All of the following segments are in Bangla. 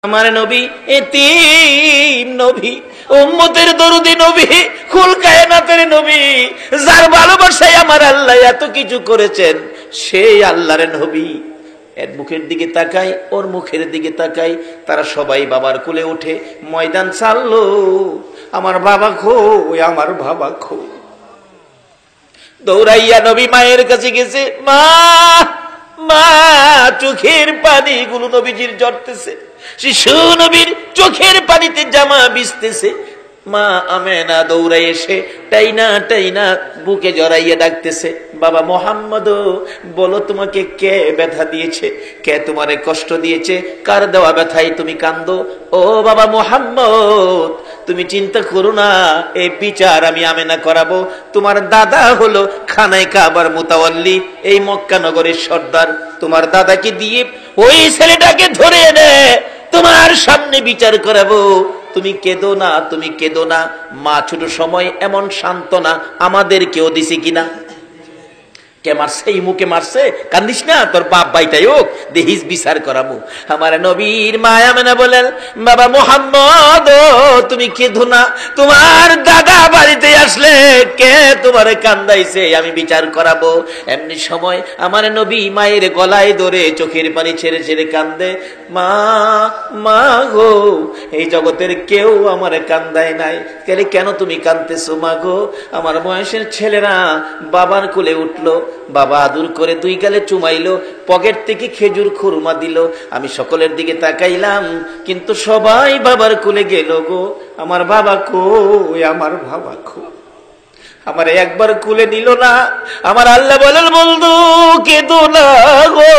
আমার নবী এতিম নবী, উম্মতের দরদি নবী, কুল কায়নাতের নবী, যার ভালোবাসায় আমার আল্লাহ এত কিছু করেছেন, সেই আল্লাহর নবী। এর মুখের দিকে তাকাই, ওর মুখের দিকে তাকাই, তারা সবাই বাবার কোলে উঠে ময়দান ছাড়লো। আমার বাবা কই, আমার বাবা কই। দৌড়াইয়া নবী মায়ের কাছে গেছে। মা, মা, চোখের পানিগুলো নবীজির ঝরতেছে, শিশু নবীর চোখের পানিতে জামা ভিজতেছে। মা আমেনা দৌড়াই এসে টাইনা টাইনা বুকে জড়াইয়া ডাকতেছে, বাবা মোহাম্মদ, বলো তোমাকে কে ব্যথা দিয়েছে, কে তোমারে কষ্ট দিয়েছে, কার দেওয়া ব্যথায় তুমি কান্দো? ও বাবা মোহাম্মদ, তুমি চিন্তা করো না, এই বিচার আমি আমেনা করাবো। তোমার দাদা হলো খানায় কাবার মুতাওয়াল্লি, এই মক্কা নগরের সর্দার। তোমার দাদাকে দিয়ে ওই ছেলেটাকে ধরে এনে তোমার সামনে বিচার করাবো। তুমি কেঁদো না, তুমি কেঁদো না। মা ছোট সময় এমন সান্ত্বনা আমাদেরকেও দিছে কিনা? কে মারছে? এই মুখে মারছে, কান্দিস না, তোর বাপ বাইটাই হোক, দেহিস বিচার করাবো। আমার নবীর মায়া মেনা বলেন, বাবা মোহাম্মদ, তুমি কেঁদো না, তোমার দাদা বাড়িতে আসলে কে তোমারে কান্দাইছে, আমি বিচার করাবো। এমনি সময় আমার নবী মায়ের গলায় ধরে চোখের পানি ছেড়ে ছেড়ে কান্দে। মা, মা গো, এই জগতের কেউ আমারে কান্দায় নাই, কেন তুমি কান্দতেছো মা গো? আমার বয়সের ছেলেরা বাবার কোলে উঠলো, বাবা আদর করে দুই গালে চুমাইলো, পকেট থেকে খেজুর খুরমা দিল। আমি সকলের দিকে তাকাইলাম, কিন্তু সবাই বাবার কোলে গেল গো। আমার বাবা কই, আমার বাবা কই? আমার একবার কোলে নিল না। আমার আল্লাহ বলেন, বন্ধু কেঁদো না গো,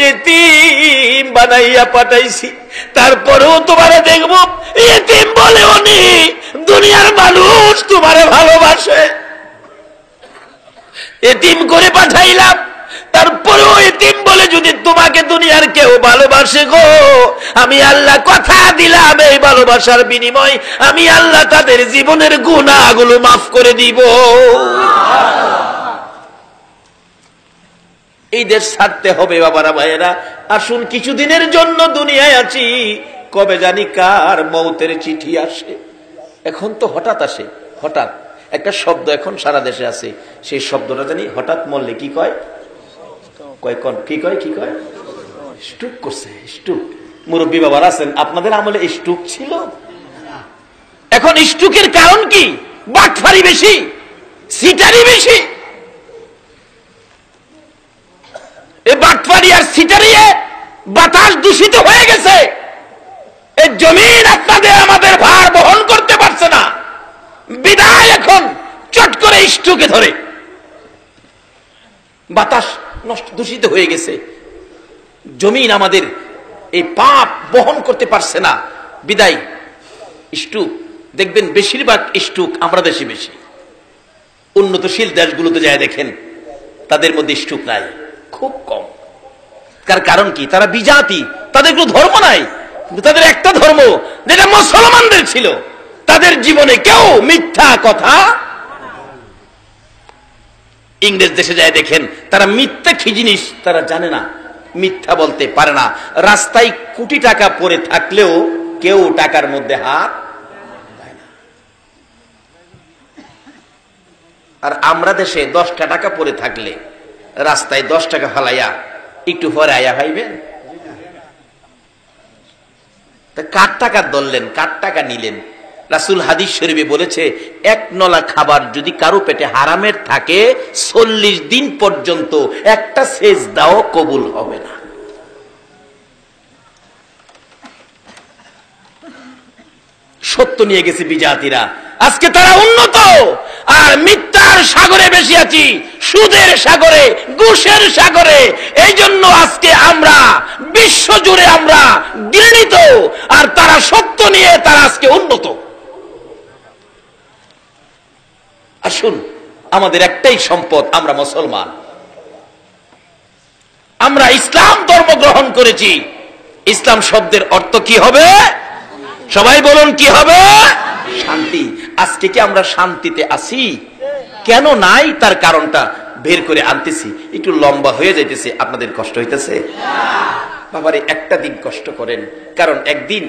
এতিম বানাইয়া পাঠাইছি, তারপরেও তোমারে দেখবো এতিম বলে উনি। দুনিয়ার মানুষ তোমারে ভালোবাসে, এতিম করে পাঠাইলাম, তারপরেও এতিম বলে যদি তোমাকে দুনিয়ার কেউ ভালোবাসে গো, আমি আল্লাহ কথা দিলাম, এই ভালোবাসার বিনিময় আমি আল্লাহ তাদের জীবনের গুনাহগুলো মাফ করে দিব। এই দেশ ছাড়তে হবে বাবারা ভাইয়েরা। আসুন, কিছুদিনের জন্য দুনিয়ায় আছি, কবে জানি কার মৌতের চিঠি আসে। এখন তো হঠাৎ আসে, হঠাৎ একটা শব্দ এখন সারা দেশে আছে, সেই শব্দটা জানি হঠাৎ মরলে কি কয়, কি কয়, কি কয়? স্ট্রোক করছে, স্ট্রোক। মুরব্বী বাবার আছেন, আপনাদের আমলে স্ট্রোক ছিল? এখন স্ট্রোকের কারণ কি? বাটফারি বেশি, সিটারি বেশি। এই বাটফারি আর সিটারিয়ে বাতাস দূষিত হয়ে গেছে। এই জমিন আপনাদের আমাদের ভার বহন করতে পারছে না, বিদায় এখন চট করে স্ট্রোকে ধরে। বাতাস নষ্ট, দূষিত হয়ে গেছে, জমিন আমাদের এই পাপ বহন করতে পারছে না, বিদায় স্ট্রোক। দেখবেন বেশিরভাগ স্ট্রোক আমরা দেশে বেশি। উন্নতশীল দেশগুলোতে যায় দেখেন, তাদের মধ্যে স্ট্রোক নাই, খুব কম। তার কারণ কি? তারা বিজাতি, তাদের কোনো ধর্ম নাই, কিন্তু তাদের একটা ধর্ম যেটা মুসলমানদের ছিল। তাদের জীবনে কেউ মিথ্যা কথা। ইংরেজ দেশে যায় দেখেন, তারা মিথ্যা কি জিনিস তারা জানে না, মিথ্যা বলতে পারে না। রাস্তায় কোটি টাকা পড়ে থাকলেও কেউ টাকার মধ্যে হাত দেয় না। আর আমরা দেশে 10টা টাকা পড়ে থাকলে রাস্তায় 10 টাকা ফালাইয়া একটু পরে আয়া ভাইবেন, কার টাকা ধরলেন, কার টাকা নিলেন? রাসূল হাদিস শরীফে বলেছে, এক নলা খাবার যদি কারো পেটে হারামের থাকে 40 দিন পর্যন্ত একটা সেজদাও কবুল হবে না। সত্য নিয়ে গেছে বিজাতিরা, আজকে তারা উন্নত, আর মিথ্যার সাগরে বেশি আছি, সুদের সাগরে, ঘুষের সাগরে। এই জন্য আজকে আমরা বিশ্ব জুড়ে আমরা ঘৃণিত, আর তারা সত্য নিয়ে তারা আজকে উন্নত। আসুন, আমাদের একটাই সম্পদ, আমরা মুসলমান, আমরা ইসলাম ধর্ম গ্রহণ করেছি। ইসলাম শব্দের অর্থ কি হবে? সবাই বলুন, কি হবে? শান্তি। আজকে কি আমরা শান্তিতে আছি? কেন নাই তার কারণটা বের করে আনতেছি, একটু লম্বা হয়ে যাইতেছে, আপনাদের কষ্ট হইতেছে? বাবারে একটা দিন কষ্ট করেন, কারণ একদিন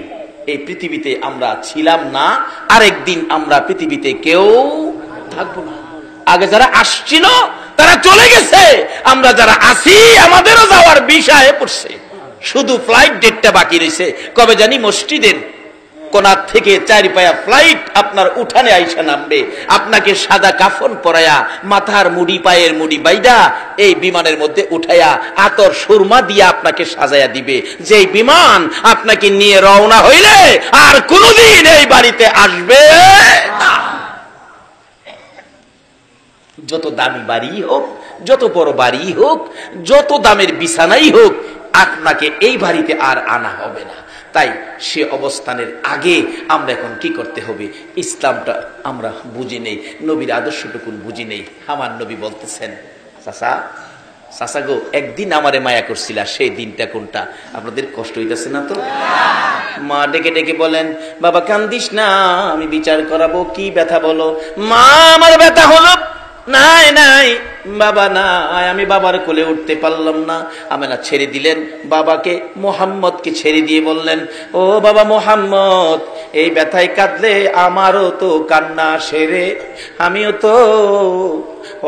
এই পৃথিবীতে আমরা ছিলাম না, আর একদিন আমরা পৃথিবীতে কেউ থাকবো না। আগে যারা আসছিল তারা চলে গেছে, আমরা যারা আছি আমাদেরও যাওয়ার বিষয়ে পড়ছে, শুধু ফ্লাইট ডেটটা বাকি রয়েছে। কবে জানি মসজিদের কোনার থেকে 4 পায়া ফ্লাইট আপনার উঠানে আইসা নামবে, আপনাকে সাদা কাফন পরায়া, মাথার মুড়ি পায়ের মুড়ি বাইদা এই বিমানের মধ্যে উঠায়া আতর সুরমা দিয়ে আপনাকে সাজায়া দিবে। যেই বিমান আপনাকে নিয়ে রওনা হইলে আর কোনদিন এই বাড়িতে আসবে না। যত দামি বাড়ি হোক, যত বড় বাড়ি হোক, যত দামের বিছানাই হোক, আপনাকে এই বাড়িতে আর আনা হবে না। তাই সে অবস্থানের আগে আমরা এখন কি করতে হবে? ইসলামটা আমরা বুঝি নেই, নবীর আদর্শটুকুন বুঝি নেই। আমার নবী বলতেছেন, চাচা চাচা গো, একদিন আমারে মায়া করছিলা, সেই দিনটা কোনটা? আপনাদের কষ্ট হইতেছে না তো? মা ডেকে ডেকে বলেন, বাবা কান্দিস না, আমি বিচার করাবো। কি ব্যথা বলো? মা আমার ব্যথা হলো নাই নাই বাবা নাই, আমি বাবার কোলে উঠতে পারলাম না। আমেনা ছেড়ে দিলেন বাবাকে, মোহাম্মদকে ছেড়ে দিয়ে বললেন, ও বাবা মোহাম্মদ, এই ব্যথায় কাঁদলে আমারও তো কান্না সেরে, আমিও তো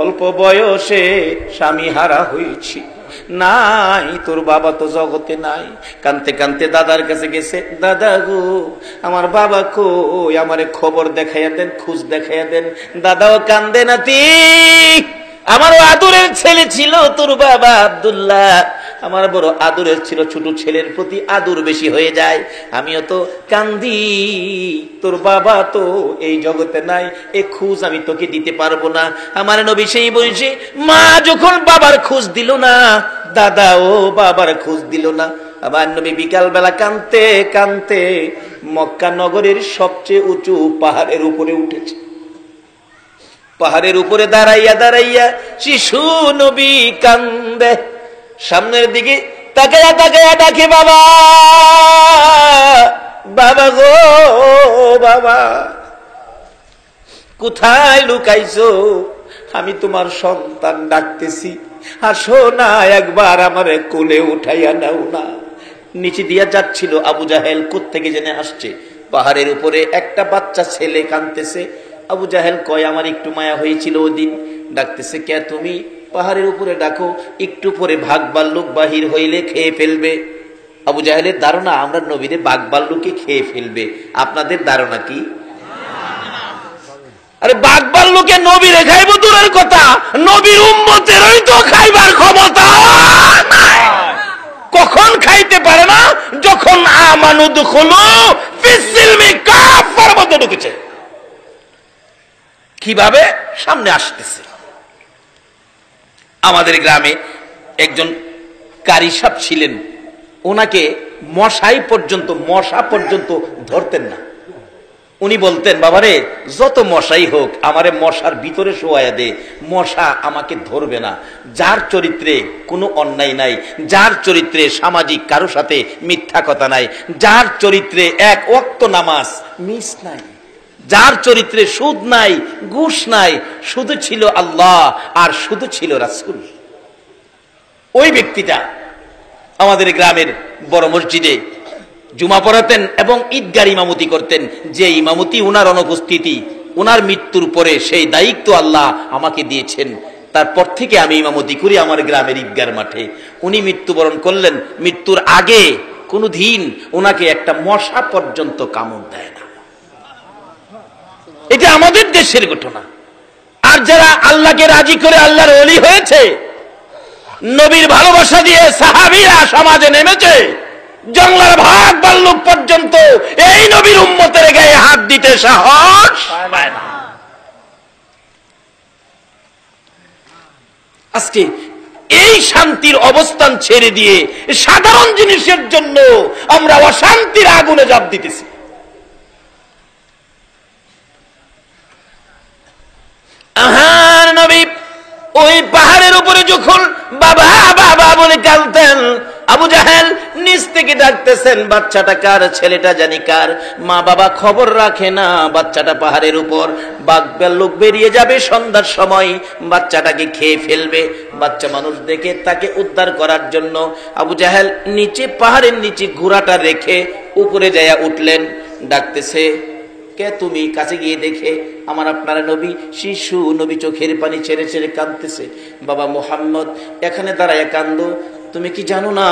অল্প বয়সে স্বামী হারা হয়েছি, নাই তোর বাবা তো জগতে নাই। কানতে কানতে দাদার কাছে গেছে, দাদা গো আমার বাবা কই, আমারে খবর দেখাইয়া দেন, খোঁজ দেখাইয়া দেন। দাদাও কান্দে, নাতি আমারও আদরের ছেলে ছিল তোর বাবা আব্দুল্লাহ, আমার বড় আদরের ছিল, ছোট ছেলের প্রতি আদর বেশি হয়ে যায়, আমিও তো কান্দি, তোর বাবা তো এই জগতে নাই, এ খোঁজ আমি তোকে দিতে পারবো না। আমার নবী সেই বয়সে মা যখন বাবার খোঁজ দিল না, দাদা ও বাবার খোঁজ দিল না, আমার নবী বিকাল বেলা কানতে কানতে মক্কা নগরের সবচেয়ে উঁচু পাহাড়ের উপরে উঠেছে। পাহাড়ের উপরে দাঁড়াইয়া দাঁড়াইয়া শিশু নবী কান্দে, সামনের দিকে তাকায়া তাকায়া ডাকে, বাবা বাবা গো বাবা, কোথায় লুকাইছো? আমি তোমার সন্তান ডাকতেছি, আসো না একবার আমারে কোলে উঠাইয়া নাও না। নিচে দিয়া যাচ্ছিল আবু জাহেল, কোত্থেকে জেনে আসছে, পাহাড়ের উপরে একটা বাচ্চা ছেলে কাঁদতেছে। আবু জাহেল কয়, আমার একটু মায়া হয়েছিল ওই দিন। ডাকতেছে, কে তুমি? পাহাড়ের উপরে ডাকো, একটু পরে বাঘ ভাল্লুক বাহির হইলে খেয়ে ফেলবে। আবু জাহেলের ধারণা আমরা নবীরে বাঘ ভাল্লুকে খেয়ে ফেলবে, আপনাদের ধারণা কি? আরে বাঘ ভাল্লুকে নবীরে খাইব দূরের কথা, নবীর উম্মতেরই তো খাইবার ক্ষমতা নাই। কখন খাইতে পারে না? যখন আমানুদ খুলু ফিসিলমি কাফার মধ্যে ঢুকেছে। কিভাবে? সামনে আসতেছে। আমাদের গ্রামে একজন কারি সাহেব ছিলেন, ওনাকে মশা পর্যন্ত ধরতেন না। উনি বলতেন, বাবারে যত মশাই হোক আমারে মশার ভিতরে শোয়াইয়া দে, মশা আমাকে ধরবে না। যার চরিত্রে কোনো অন্যায় নাই, যার চরিত্রে সামাজিক কারো সাথে মিথ্যা কথা নাই, যার চরিত্রে এক ওয়াক্ত নামাজ মিস নাই, যার চরিত্রে সুদ নাই, ঘুষ নাই, শুধু ছিল আল্লাহ আর শুধু ছিল রাসূল, ওই ব্যক্তিটা আমাদের গ্রামের বড় মসজিদে জুমা পড়াতেন এবং ঈদগার ইমামতি করতেন। যে ইমামতি উনার অনুপস্থিতি, উনার মৃত্যুর পরে সেই দায়িত্ব আল্লাহ আমাকে দিয়েছেন। তারপর থেকে আমি ইমামতি করি আমার গ্রামের ঈদগার মাঠে। উনি মৃত্যুবরণ করলেন, মৃত্যুর আগে কোনো দিন ওনাকে একটা মশা পর্যন্ত কামড় দেয় না। এটা আমাদের দেশের ঘটনা। আর যারা আল্লাহকে রাজি করে আল্লাহর ওলি হয়েছে, নবীর ভালোবাসা দিয়ে সাহাবীরা সমাজে নেমেছে, জঙ্গলার ভাগ ভাল্লুক পর্যন্ত এই নবীর উম্মতের গায়ে হাত দিতে সাহস পায় না। আজকে এই শান্তির অবস্থান ছেড়ে দিয়ে সাধারণ জিনিসের জন্য আমরা অশান্তির আগুনে ঝাঁপ দিতেছি। আহার নবী ওই পাহাড়ের উপরে যখন বাবা বাবা বলে কাঁদতেন, আবু জাহেল নিচ থেকে ডাকতেছেন, বাচ্চাটা কার, ছেলেটা জানি কার। মা বাবা খবর রাখে না, বাচ্চাটা পাহাড়ের উপর, বাঘ ভাল্লুক বেরিয়ে যাবে সন্ধ্যার সময়, বাচ্চাটাকে খেয়ে ফেলবে। বাচ্চা মানুষ দেখে তাকে উদ্ধার করার জন্য আবু জাহেল নিচে, পাহাড়ের নিচে ঘোড়াটা রেখে উপরে যায়া উঠলেন। ডাকতেছে, কে তুমি? কাছে গিয়ে দেখে আমার আপনার নবী, শিশু নবী চোখের পানি ছেড়ে ছেড়ে কাঁদতেছে। বাবা মুহাম্মদ, এখানে দাঁড়ায় কান্দো, তুমি কি জানো না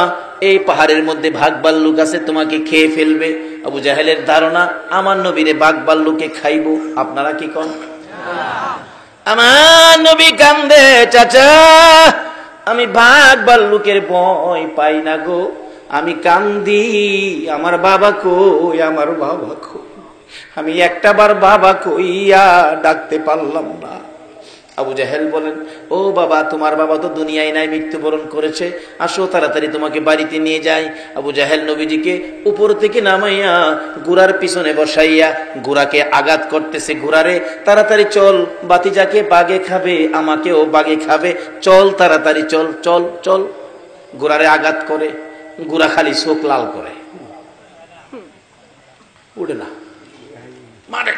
এই পাহাড়ের মধ্যে বাঘ ভাল্লুক আছে, তোমাকে খেয়ে ফেলবে? আবু জাহেলের ধারণা আমার নবীরে বাঘ ভাল্লুকে খাইবো। আপনারা কি কন? আমার নবী কান্দে, চাচা আমি বাঘ ভাল্লুকের ভয় পাই না গো, আমি কান্দি, আমার বাবা কই, আমার বাবা কই, আমি একটাবার বাবা কইয়া ডাকতে পারলাম না। আবু জাহেল বলেন, ও বাবা, তোমার বাবা তো দুনিয়ায় নাই, মৃত্যুবরণ করেছে, আসো তাড়াতাড়ি তোমাকে বাড়িতে নিয়ে যাই। আবু জাহেল নবীজিকে উপর থেকে নামাইয়া ঘোড়ার পিছনে বসাইয়া ঘোড়াকে আঘাত করতেছে, ঘোড়ারে তাড়াতাড়ি চল, বাতিজাকে বাগে খাবে, আমাকেও বাগে খাবে, চল তাড়াতাড়ি চল চল চল। ঘোড়ারে আঘাত করে, ঘোড়া খালি চোখ লাল করে, উঠে না, মারে,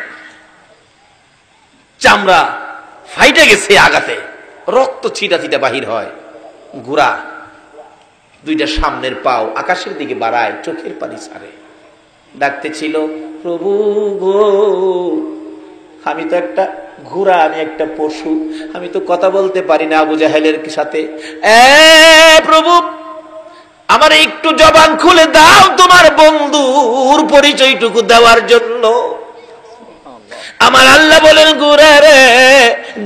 চামড়া ফাইটে গেছে আঘাতে, রক্ত ছিটা ছিটা বাহির হয়। ঘোড়া দুইটা সামনের পাও আকাশের দিকে বাড়ায়, চোখের পানি ছাড়ে, ডাকতেছিল, প্রভু গো, আমি তো একটা ঘোড়া, আমি একটা পশু, আমি তো কথা বলতে পারি না আবু জাহেলের সাথে। প্রভু, আমার একটু জবান খুলে দাও তোমার বন্ধুর পরিচয়টুকু দেওয়ার জন্য। আমার আল্লাহ বলেন, ঘোড়া রে,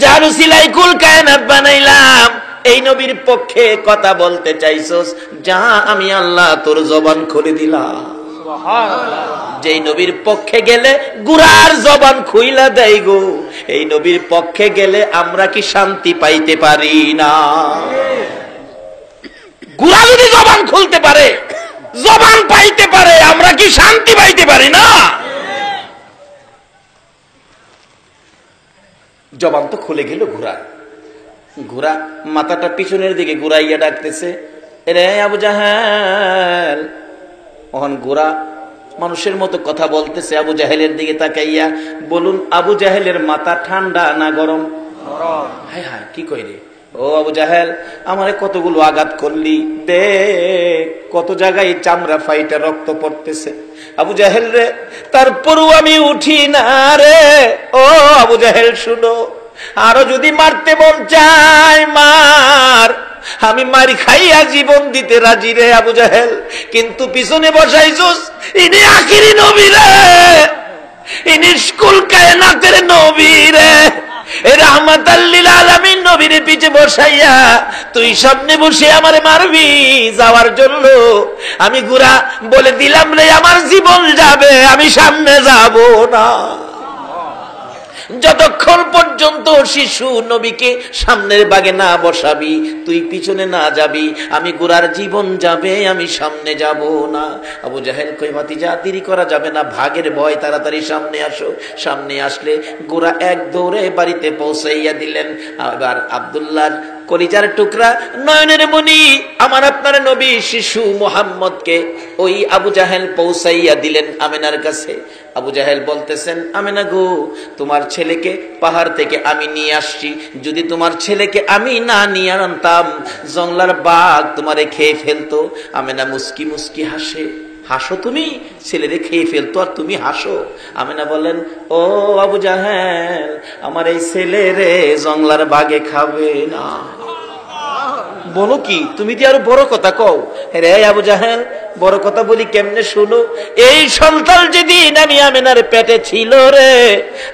যার উসিলায় কুল কায়নাত বানাইলাম, এই নবীর পক্ষে কথা বলতে চাইছস, যা, আমি আল্লাহ তোর জবান খুলে দিলাম। যেই নবীর পক্ষে গেলে ঘোড়ার জবান খুইলা দেয় গো, এই নবীর পক্ষে গেলে আমরা কি শান্তি পাইতে পারি না? ঘোড়া যদি জবান খুলতে পারে, জবান পাইতে পারে, আমরা কি শান্তি পাইতে পারি না? জবান তো খুলে গেল ঘোড়া। ঘোড়া মাথাটা পিছনের দিকে ঘুরাইয়া ডাকতেছে, রে আবু জাহেল। ওখান ঘোড়া মানুষের মতো কথা বলতেছে আবু জাহেলের দিকে তাকাইয়া, বলুন আবু জাহেলের মাথা ঠান্ডা না গরম? হায় হায়, কি কই রে? ও আবু জাহেল, আমারে কতগুলো আঘাত করলি, দেখ কত জায়গায় চামড়া ফাইটা রক্ত পড়তেছে। আবু জাহেল রে, তারপরও আমি উঠি না রে। ও আবু জাহেল শুনো, আরো যদি মারতে মন চায় মার, আমি মারি খাইয়া জীবন দিতে রাজি রে আবু জাহেল, কিন্তু পিছনে বসাইছস, ইনি আখিরি নবী রে, ইনি কুল কায়নাতের নবী রে, রাহমাতাল লিল আলামিন নবীর পিছে বসাইয়া তুই সামনে বসে আমারে মারবি যাওয়ার জন্য। আমি ঘোড়া বলে দিলাম রে, আমার জীবন যাবে, আমি সামনে যাব না। যতক্ষণ পর্যন্ত শিশু নবীকে সামনের বাগে না বসাবি, তুই পিছনে না যাবি, আমি ঘোড়ার জীবন যাবে, আমি সামনে যাব না। আবু জাহেল কই, ভাতিজা দেরি করা যাবে না, ভাগের ভয়, তাড়াতাড়ি সামনে আসো। সামনে আসলে ঘোড়া এক দৌড়ে বাড়িতে পৌঁছাইয়া দিলেন। আবার আব্দুল্লাহ কলিজার টুকরা, নয়নের মণি, আমার আপনার নবী শিশু মুহাম্মদকে ওই আবু জাহেল পৌঁছাইয়া দিলেন আমেনার কাছে। আবু জাহেল বলতেছেন, আমেনা গো, তোমার ছেলেকে পাহাড় থেকে আমি নিয়ে আসছি, যদি তোমার ছেলেকে আমি না নিয়ে আনতাম, জংলার বাঘ তোমারে খেয়ে ফেলতো। আমেনা মুস্কি মুস্কি হাসে, হাসো তুমি, ছেলেরে খেয়ে ফেলতো আর তুমি হাসো। আমেনা বলেন, ও আবু জাহেল, আমার এই ছেলেরে জংলার বাঘে খাবে না। বলো কি, তুমি কি আরো বড় কথা কও? রে আবু জাহেল, বড় কথা বলি কেমনে শুনো। এই সন্তান যেদিন আমি আমেনার পেটে ছিল রে,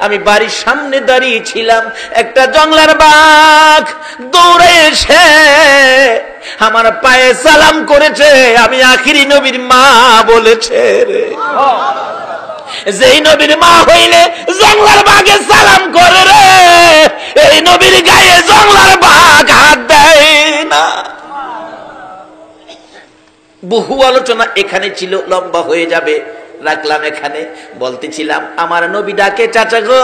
আমি বাড়ির সামনে দাঁড়িয়ে ছিলাম, একটা জংলার বাঘ দৌড়ে এসে আমার পায়ে সালাম করেছে, আমি আখিরি নবীর মা বলেছে রে। যেই নবীর মা হইলে জংলার বাঘে সালাম করে রে, এই নবীর গায়ে জংলার বাঘ হাত দেয় না। বহু আলোচনা এখানে ছিল, লম্বা হয়ে যাবে। রাখলাম এখানে। বলতেছিলাম আমার নবী ডাকে, চাচা গো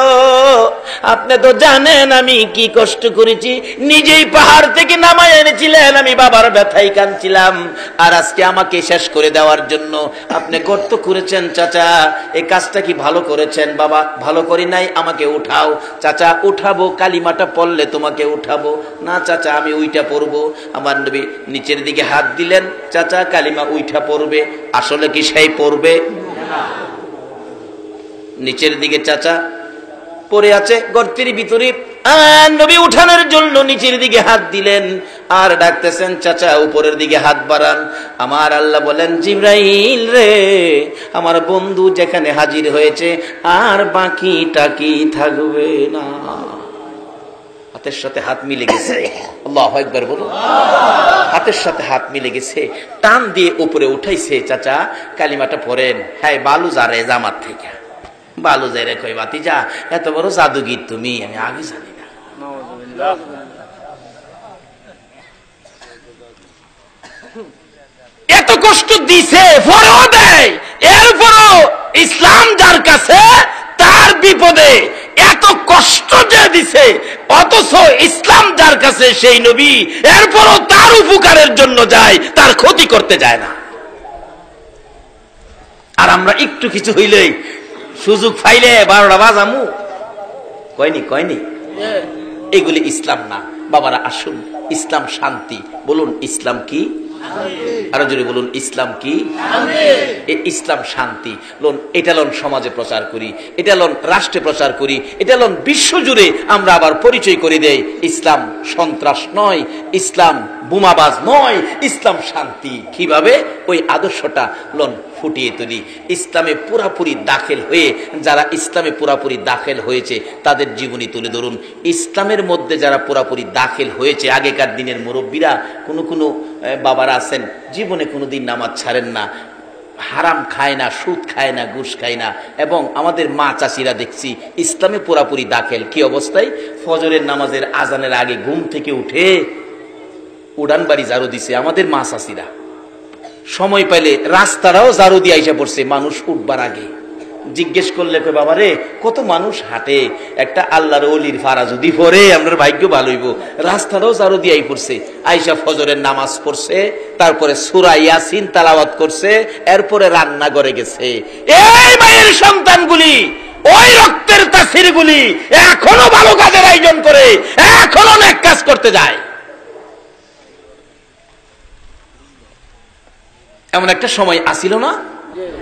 আপনি তো জানেন আমি কি কষ্ট করেছি, নিজেই পাহাড় থেকে নামায় এনেছিলেন, আমি বাবার ব্যথায় কাঁদছিলাম, আর আজকে আমাকে শেষ করে দেওয়ার জন্য আপনি গর্ত করেছেন। চাচা এই কাজটা কি ভালো করেছেন? বাবা ভালো করি নাই, আমাকে উঠাও। চাচা উঠাবো, কালিমাটা পড়লে তোমাকে উঠাবো। না চাচা আমি উইটা পড়বো। আমার নবী নিচের দিকে হাত দিলেন, চাচা কালিমা উইঠা পড়বে। আসলে কি সেই পড়বে? নিচের দিকে চাচা পড়ে আছে গর্তের ভিতরে, নবী উঠানোর জন্য নিচের দিকে হাত দিলেন আর ডাকতেছেন, চাচা উপরের দিকে হাত বাড়ান। আমার আল্লাহ বলেন, জিবরাইল রে আমার বন্ধু যেখানে হাজির হয়েছে আর বাকিটা কি থাকবে না। হাতের সাথে হাত মিলে গেছে, আল্লাহু আকবার বলুন। হাতের সাথে হাত মিলে গেছে, টান দিয়ে উপরে উঠাইছে। চাচা কালিমাটা পড়েন। হ্যাঁ বালু যারে জামাত থেকে বালু যাই রে কই বাতি যা, এত বড় জাদুগির তুমি, আমি আগে জানি না। এত কষ্ট দিছে পরেও দেয়, এরপরও ইসলাম যার কাছে তার বিপদে এত কষ্ট যে দিছে, অথচ ইসলাম যার কাছে সেই নবী এরপরও তার উপকারের জন্য যায়, তার ক্ষতি করতে যায় না। আর আমরা একটু কিছু হইলেই সুযোগ পাইলে 12টা বাজামু, কয়নি এগুলি ইসলাম না। বাবারা আসুন, ইসলাম শান্তি। বলুন ইসলাম কি? আরো জোরে বলুন ইসলাম কি? ইসলাম শান্তি। লোন এটা লোন সমাজে প্রচার করি, এটা লোন রাষ্ট্রে প্রচার করি, এটা লোন বিশ্ব জুড়ে আমরা আবার পরিচয় করে দেই। ইসলাম সন্ত্রাস নয়, ইসলাম বোমাবাজ নয়, ইসলাম শান্তি। কিভাবে? ওই আদর্শটা লোন ফুটিয়ে তুলি। ইসলামে পুরাপুরি দাখিল হয়ে, যারা ইসলামে পুরাপুরি দাখিল হয়েছে তাদের জীবনী তুলে ধরুন। ইসলামের মধ্যে যারা পুরাপুরি দাখিল হয়েছে, আগেকার দিনের মুরব্বীরা, কোনো বাবারা আছেন জীবনে কোনোদিন নামাজ ছাড়েন না, হারাম খায় না, সুদ খায় না, ঘুষ খায় না, এবং আমাদের মা চাষিরা দেখছি ইসলামে পুরাপুরি দাখিল। কি অবস্থায়? ফজরের নামাজের আজানের আগে ঘুম থেকে উঠে উড়ান বাড়ি ঝাড়ু দিছে আমাদের মা চাষিরা। সময় পাইলে রাস্তাটাও ঝাড়ু দিয়ে আইসা পড়ছে মানুষ উঠবার আগে। জিজ্ঞেস করলে কই বাবা রে কত মানুষ হাঁটে, একটা আল্লাহর ওলির ফারা যদি পড়ে আপনার ভাগ্য ভালো হইব। রাস্তাটাও ঝাড়ু দিয়ে পড়ছে, আইসা ফজরের নামাজ পড়ছে, তারপরে সূরা ইয়াসিন তেলাওয়াত করছে, এরপরে রান্না করে গেছে। এই মায়ের সন্তানগুলি, ওই রক্তের তাসিরগুলি এখনো ভালো কাজের আয়োজন করে, এখনো নেক কাজ করতে যায়। এমন একটা সময় আসিল না?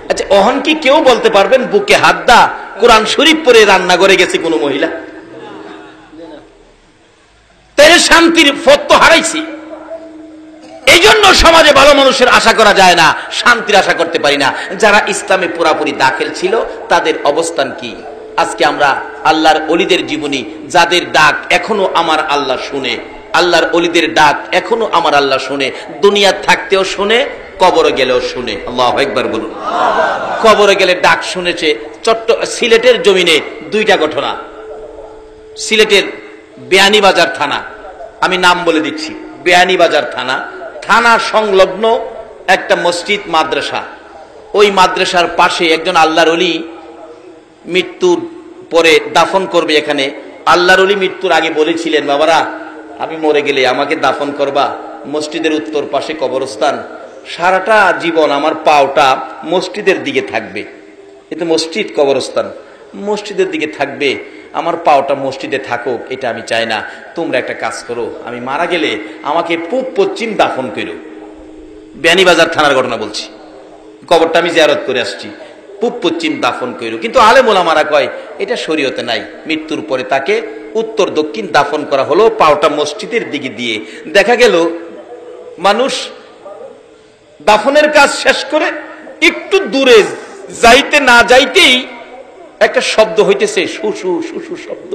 আচ্ছা অহন কি কেউ বলতে পারবেন বুকে হাত দা কোরআন শরীফ পরে রান্না করে গেছে কোন মহিলা? তাই শান্তির পথ তো হারাইছি। এই জন্য সমাজে ভালো মানুষের আশা করা যায় না, শান্তির আশা করতে পারি না। যারা ইসলামে পুরাপুরি দাখিল ছিল তাদের অবস্থান কি? আজকে আমরা আল্লাহর ওলিদের জীবনী, যাদের ডাক এখনো আমার আল্লাহ শুনে, আল্লাহর ওলিদের ডাক এখনো আমার আল্লাহ শুনে, দুনিয়া থাকতেও শুনে, কবরে গেলেও শুনে। আল্লাহু আকবার বলুন। কবরে গেলে ডাক শুনেছে। সিলেটের জমিনে দুইটা ঘটনা। সিলেটের বেয়ানীবাজার থানা, আমি নাম বলে দিচ্ছি, বেয়ানীবাজার থানা, থানা সংলগ্ন একটা মসজিদ মাদ্রাসা। ওই মাদ্রাসার পাশে একজন আল্লাহর ওলি মৃত্যুর পরে দাফন করবে এখানে। আল্লাহর ওলি মৃত্যুর আগে বলেছিলেন, বাবারা আমি মরে গেলে আমাকে দাফন করবা মসজিদের উত্তর পাশে কবরস্থান, সারাটা জীবন আমার পাওটা মসজিদের দিকে থাকবে। এতে মসজিদ কবরস্থান, মসজিদের দিকে থাকবে, আমার পাওটা মসজিদে থাকুক, এটা আমি চাই না। তোমরা একটা কাজ করো, আমি মারা গেলে আমাকে পূব পশ্চিম দাফন করো। বেয়ানীবাজার থানার ঘটনা বলছি, কবরটা আমি জিয়ারত করে আসছি, পূব পশ্চিম দাফন করো। কিন্তু আলেম ওলামারা কয় এটা শরীয়তে নাই। মৃত্যুর পরে তাকে উত্তর দক্ষিণ দাফন করা হলো, পাওটা মসজিদের দিকে দিয়ে। দেখা গেল মানুষ দাফনের কাজ শেষ করে একটু দূরে যাইতে না যাইতেই একটা শব্দ হইতেছে, শুশু শুশু শব্দ।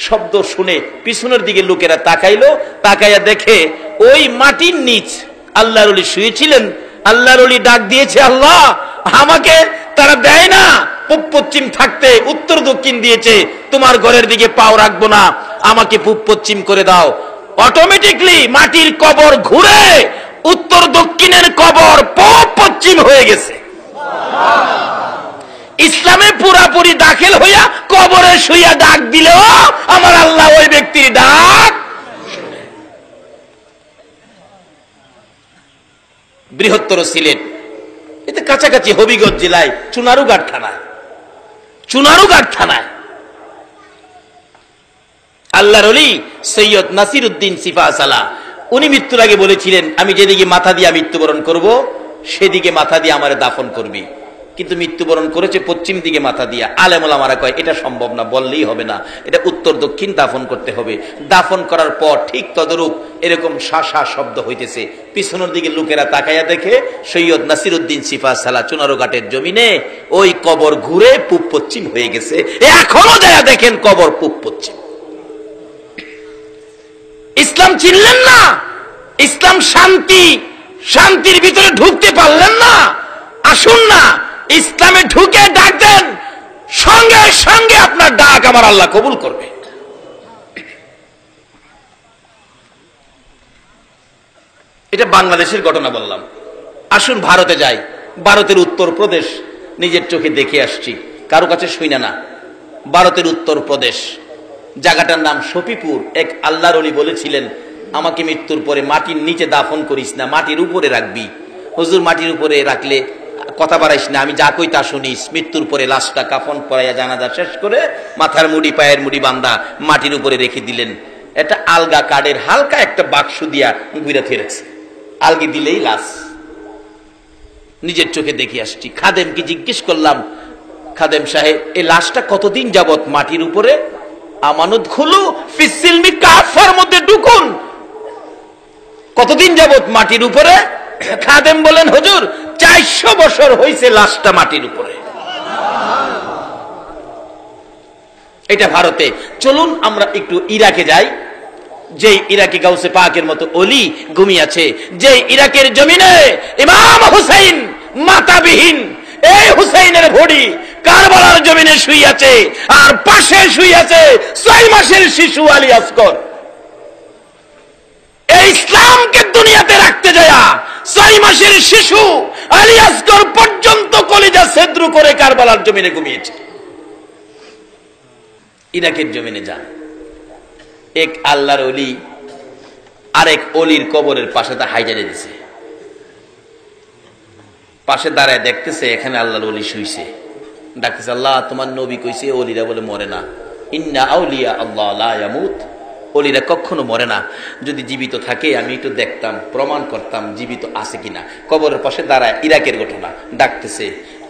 শব্দ শুনে পিছনের দিকে লোকেরা তাকাইলো, তাকাইয়া দেখে ওই মাটির নিচ আল্লাহর ওলি শুয়েছিলেন। আল্লাহর ওলি ডাক দিয়েছে, আল্লাহ আমাকে তারা দেয় না পূব পশ্চিম থাকতে, উত্তর দক্ষিণ দিয়েছে, তোমার ঘরের দিকে পাও রাখবো না, আমাকে পূব পশ্চিম করে দাও। অটোমেটিকলি মাটির কবর ঘুরে উত্তর দক্ষিণের কবর পূব পশ্চিম হয়ে গেছে। ইসলামে পুরাপুরি দাখিল হইয়া কবরে শুইয়া ডাক দিলেও আমার আল্লাহ ওই ব্যক্তির ডাক। বৃহত্তর সিলেট, এতে কাছাকাছি হবিগঞ্জ জেলায় চুনারুঘাট থানায় আল্লাহর ওলি সৈয়দ নাসির উদ্দিন সিফা সালা, উনি মৃত্যুর আগে বলেছিলেন, আমি যেদিকে মাথা দিয়ে মৃত্যুবরণ করব সেদিকে মাথা দিয়ে আমারে দাফন করবি। কিন্তু মৃত্যুবরণ করেছে পশ্চিম দিকে মাথা দিয়া। আলেম ওলামারা কয় এটা সম্ভব না, বললেই হবে না, এটা উত্তর দক্ষিণ দাফন করতে হবে। দাফন করার পর ঠিক তদরূপ এরকম শাসা শব্দ হইতেছে। পিছনের দিকে লোকেরা তাকাইয়া দেখে সৈয়দ নাসির উদ্দিন সিফা সালা চুনারুঘাটের জমিনে ওই কবর ঘুরে পূব পশ্চিম হয়ে গেছে। এখনো যারা দেখেন কবর পূব পশ্চিম। ইসলাম চিনলেন না, ইসলাম শান্তি, শান্তির ভিতরে ঢুকতে পারলেন না। আসুন না ইসলামে ঢুকে ডাক দেন, সঙ্গে সঙ্গে আপনার ডাক আমার আল্লাহ কবুল করবে। এটা বাংলাদেশের ঘটনা বললাম। আসুন ভারতে যাই। ভারতের উত্তরপ্রদেশ নিজের চোখে দেখে আসছি, কারো কাছে শুই না। ভারতের উত্তরপ্রদেশ, জায়গাটার নাম শফিপুর। এক আল্লাহর ওলি বলেছিলেন, আমাকে মৃত্যুর পরে মাটির নিচে দাফন করিস না, মাটির উপরে রাখবি। হুজুর মাটির উপরে রাখলে কথা বাড়াইস না, আমি যা কই তা শুনিস। মৃত্যুর পরে লাশটা কাফন পরাইয়া জানাজা শেষ করে মাথার মুড়ি পায়ের মুড়ি বান্ধা মাটির উপরে রেখে দিলেন। এটা আলগা কাঠের হালকা একটা বাক্স দিয়া ঘুরে ফিরেছে, আলগি দিলেই লাশ। নিজের চোখে দেখে আসছি। খাদেমকে জিজ্ঞেস করলাম, খাদেম সাহেব এই লাশটা কতদিন যাবত মাটির উপরে? আমানত খুলু ফিসিলমি কাফার মধ্যে ঢুকুন, কতদিন যাবত মাটির উপরে? খাদেম বলেন, হুজুর 400 বছর হয়েছে লাশটা মাটির উপরে। এটা ভারতে। চলুন আমরা একটু ইরাকে যাই। যে ইরাকে গাউসে পাকের মতো অলি ঘুমিয়েছে, যে ইরাকের জমিনে ইমাম হুসাইন মাতাবিহীন, এই হুসাইনের ভড়ি কারবালার জমিনে শুইয়াছে, আর পাশে শুইয়াছে 6 মাসের শিশু আলী আসগর। এই ইসলামকে দুনিয়াতে রাখতে যায় 6 মাসের শিশু আলী আসগর পর্যন্ত কলিজা ছেদ্র করে কারবালার জমিনে ঘুমিয়েছে। ইরাকের জমিনে যান, এক আল্লাহর ওলি আরেক ওলির কবরের পাশে তা হাইজারে দিছে। পাশে দাঁড়ায় দেখতেছে এখানে আল্লাহর ওলি শুইছে। ডাকতেছে, আল্লাহ তোমার নবী কইছে ওলিরা বলে মরে না, ইন্না আউলিয়া আল্লাহ লা ইয়ামুত, ওলিরা কখনো মরে না। যদি জীবিত থাকে আমি একটু দেখতাম, প্রমাণ করতাম জীবিত আছে কিনা। কবরের পাশে দাঁড়ায়, ইরাকের ঘটনা। ডাকতেছে,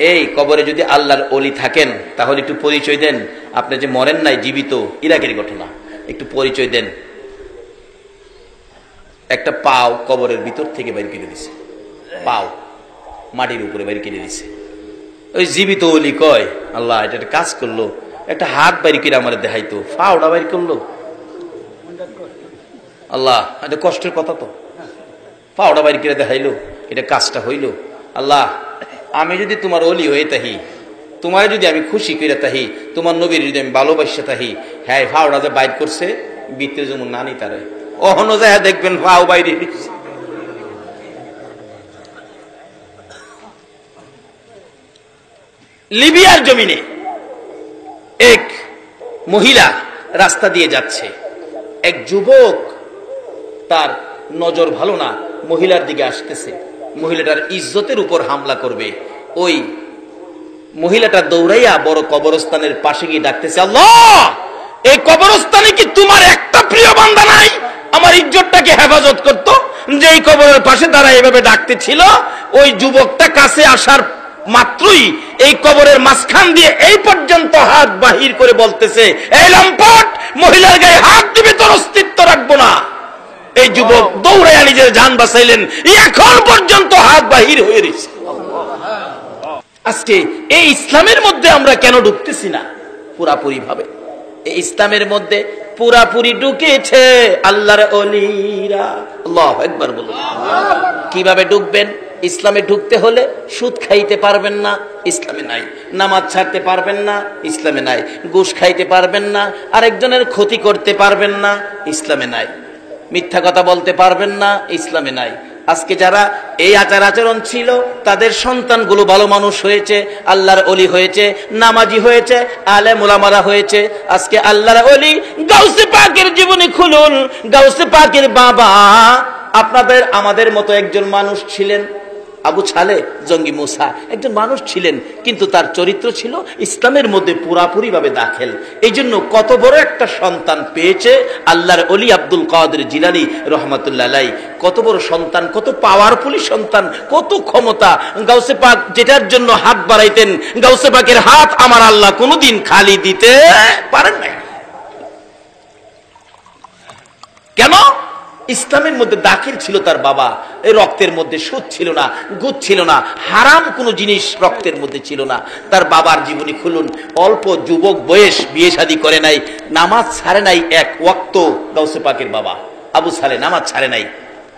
এই কবরে যদি আল্লাহর ওলি থাকেন তাহলে একটু পরিচয় দেন, আপনি যে মরেন নাই, জীবিত। ইরাকের ঘটনা, একটু পরিচয় দেন। একটা পাও কবরের ভিতর থেকে বাইর করে দিছে, পাও মাটির উপরে বাইর করে দিছে। ওই জীবিত ওলি কয়, আল্লাহ এটা একটা কাজ করলো, একটা হাত বাইর করে আমার দেখাইতো, পাওটা বাইর করলো। আল্লাহ এটা কষ্টের কথা তো, পাওটা বাইর করে দেখাইলো, এটা কাজটা হইল। আল্লাহ আমি যদি তোমার ওলি হয়ে তাহি, তোমার যদি আমি খুশি করে তাহি, তোমার নবীর যদি আমি ভালোবাসা তাহি, হ্যাঁ পাওটা যে বাইর করছে ভিতরে যেমন নানি তারে অহনো যায় দেখবেন পাও বাইরে। লিবিয়ার জমিনে এক মহিলা রাস্তা দিয়ে যাচ্ছে, এক যুবক তার নজর ভালো না, মহিলার দিকে আসতেছে, মহিলাটার ইজ্জতের উপর হামলা করবে। ওই মহিলাটা দৌড়াইয়া বড় কবরস্থানের পাশে গিয়ে ডাকতেছে, আল্লাহ এই কবরস্থানে কি তোমার একটা প্রিয় বান্দা নাই আমার ইজ্জতটাকে হেফাজত করতো? যেই কবরের পাশে তারা এভাবে ডাকতেছিল, ওই যুবকটা কাছে আসার মাত্রই এই কবরের মাঝখান দিয়ে এই পর্যন্ত হাত বাহির করে বলতেছে, এই লম্পট, মহিলার গায়ে হাত দিবে তোর অস্তিত্ব রাখবো না। এই যুবক দৌড়াইয়া নিজের জান বাঁচাইলেন, এখন পর্যন্ত হাত বাহির হয়ে রয়েছে। আজকে এই ইসলামের মধ্যে আমরা কেন ঢুকতেছি না পুরাপুরি ভাবে? এই ইসলামের মধ্যে পুরাপুরি ঢুকেছে আল্লাহর ওলিরা। আল্লাহু আকবার বলুন। কিভাবে ঢুকবেন? ইসলামে ঢুকতে হলে সুদ খাইতে পারবেন না, ইসলামে নাই। নামাজ ছাড়তে পারবেন না, ইসলামে নাই। ঘুষ খাইতে পারবেন না, আরেকজনের ক্ষতি করতে পারবেন না, ইসলামে নাই। মিথ্যা কথা বলতে পারবেন না, ইসলামে নাই। আজকে যারা এই আচার আচরণ ছিল তাদের সন্তানগুলো ভালো মানুষ হয়েছে, আল্লাহর ওলি হয়েছে, নামাজি হয়েছে, আলেম ওলামারা হয়েছে। আজকে আল্লাহর ওলি গাউসে পাকের জীবনী খুলুন, গাউসে পাকের বাবা আপনাদের আমাদের মতো একজন মানুষ ছিলেন, আবু ছালে জঙ্গি মুসা একজন মানুষ ছিলেন, কিন্তু তার চরিত্র ছিল ইসলামের মধ্যে পুরাপুরি ভাবে দাখিল। এই জন্য কত বড় একটা সন্তান পেয়েছে আল্লাহর ওলি আব্দুল কাদের জিলানী রহমাতুল্লাহ আলাইহি। কত বড় সন্তান, কত পাওয়ারফুলি সন্তান, কত ক্ষমতা। গাউসে পাক যেটার জন্য হাত বাড়াইতেন, গাউসে পাকের হাত আমার আল্লাহ কোনোদিন খালি দিতে পারেন নাই। কেন? ইসলামের মধ্যে দাখিল ছিল তার বাবা। এই রক্তের মধ্যে সুদ ছিল না, গুদ ছিল না, হারাম কোনো জিনিস রক্তের মধ্যে ছিল না। তার বাবার জীবনী খুলুন, অল্প যুবক বয়স, বিয়ে শাদী করে নাই, নামাজ ছাড়ে নাই এক ওয়াক্ত। গাউসে পাকের বাবা আবু সালে নামাজ ছাড়ে নাই।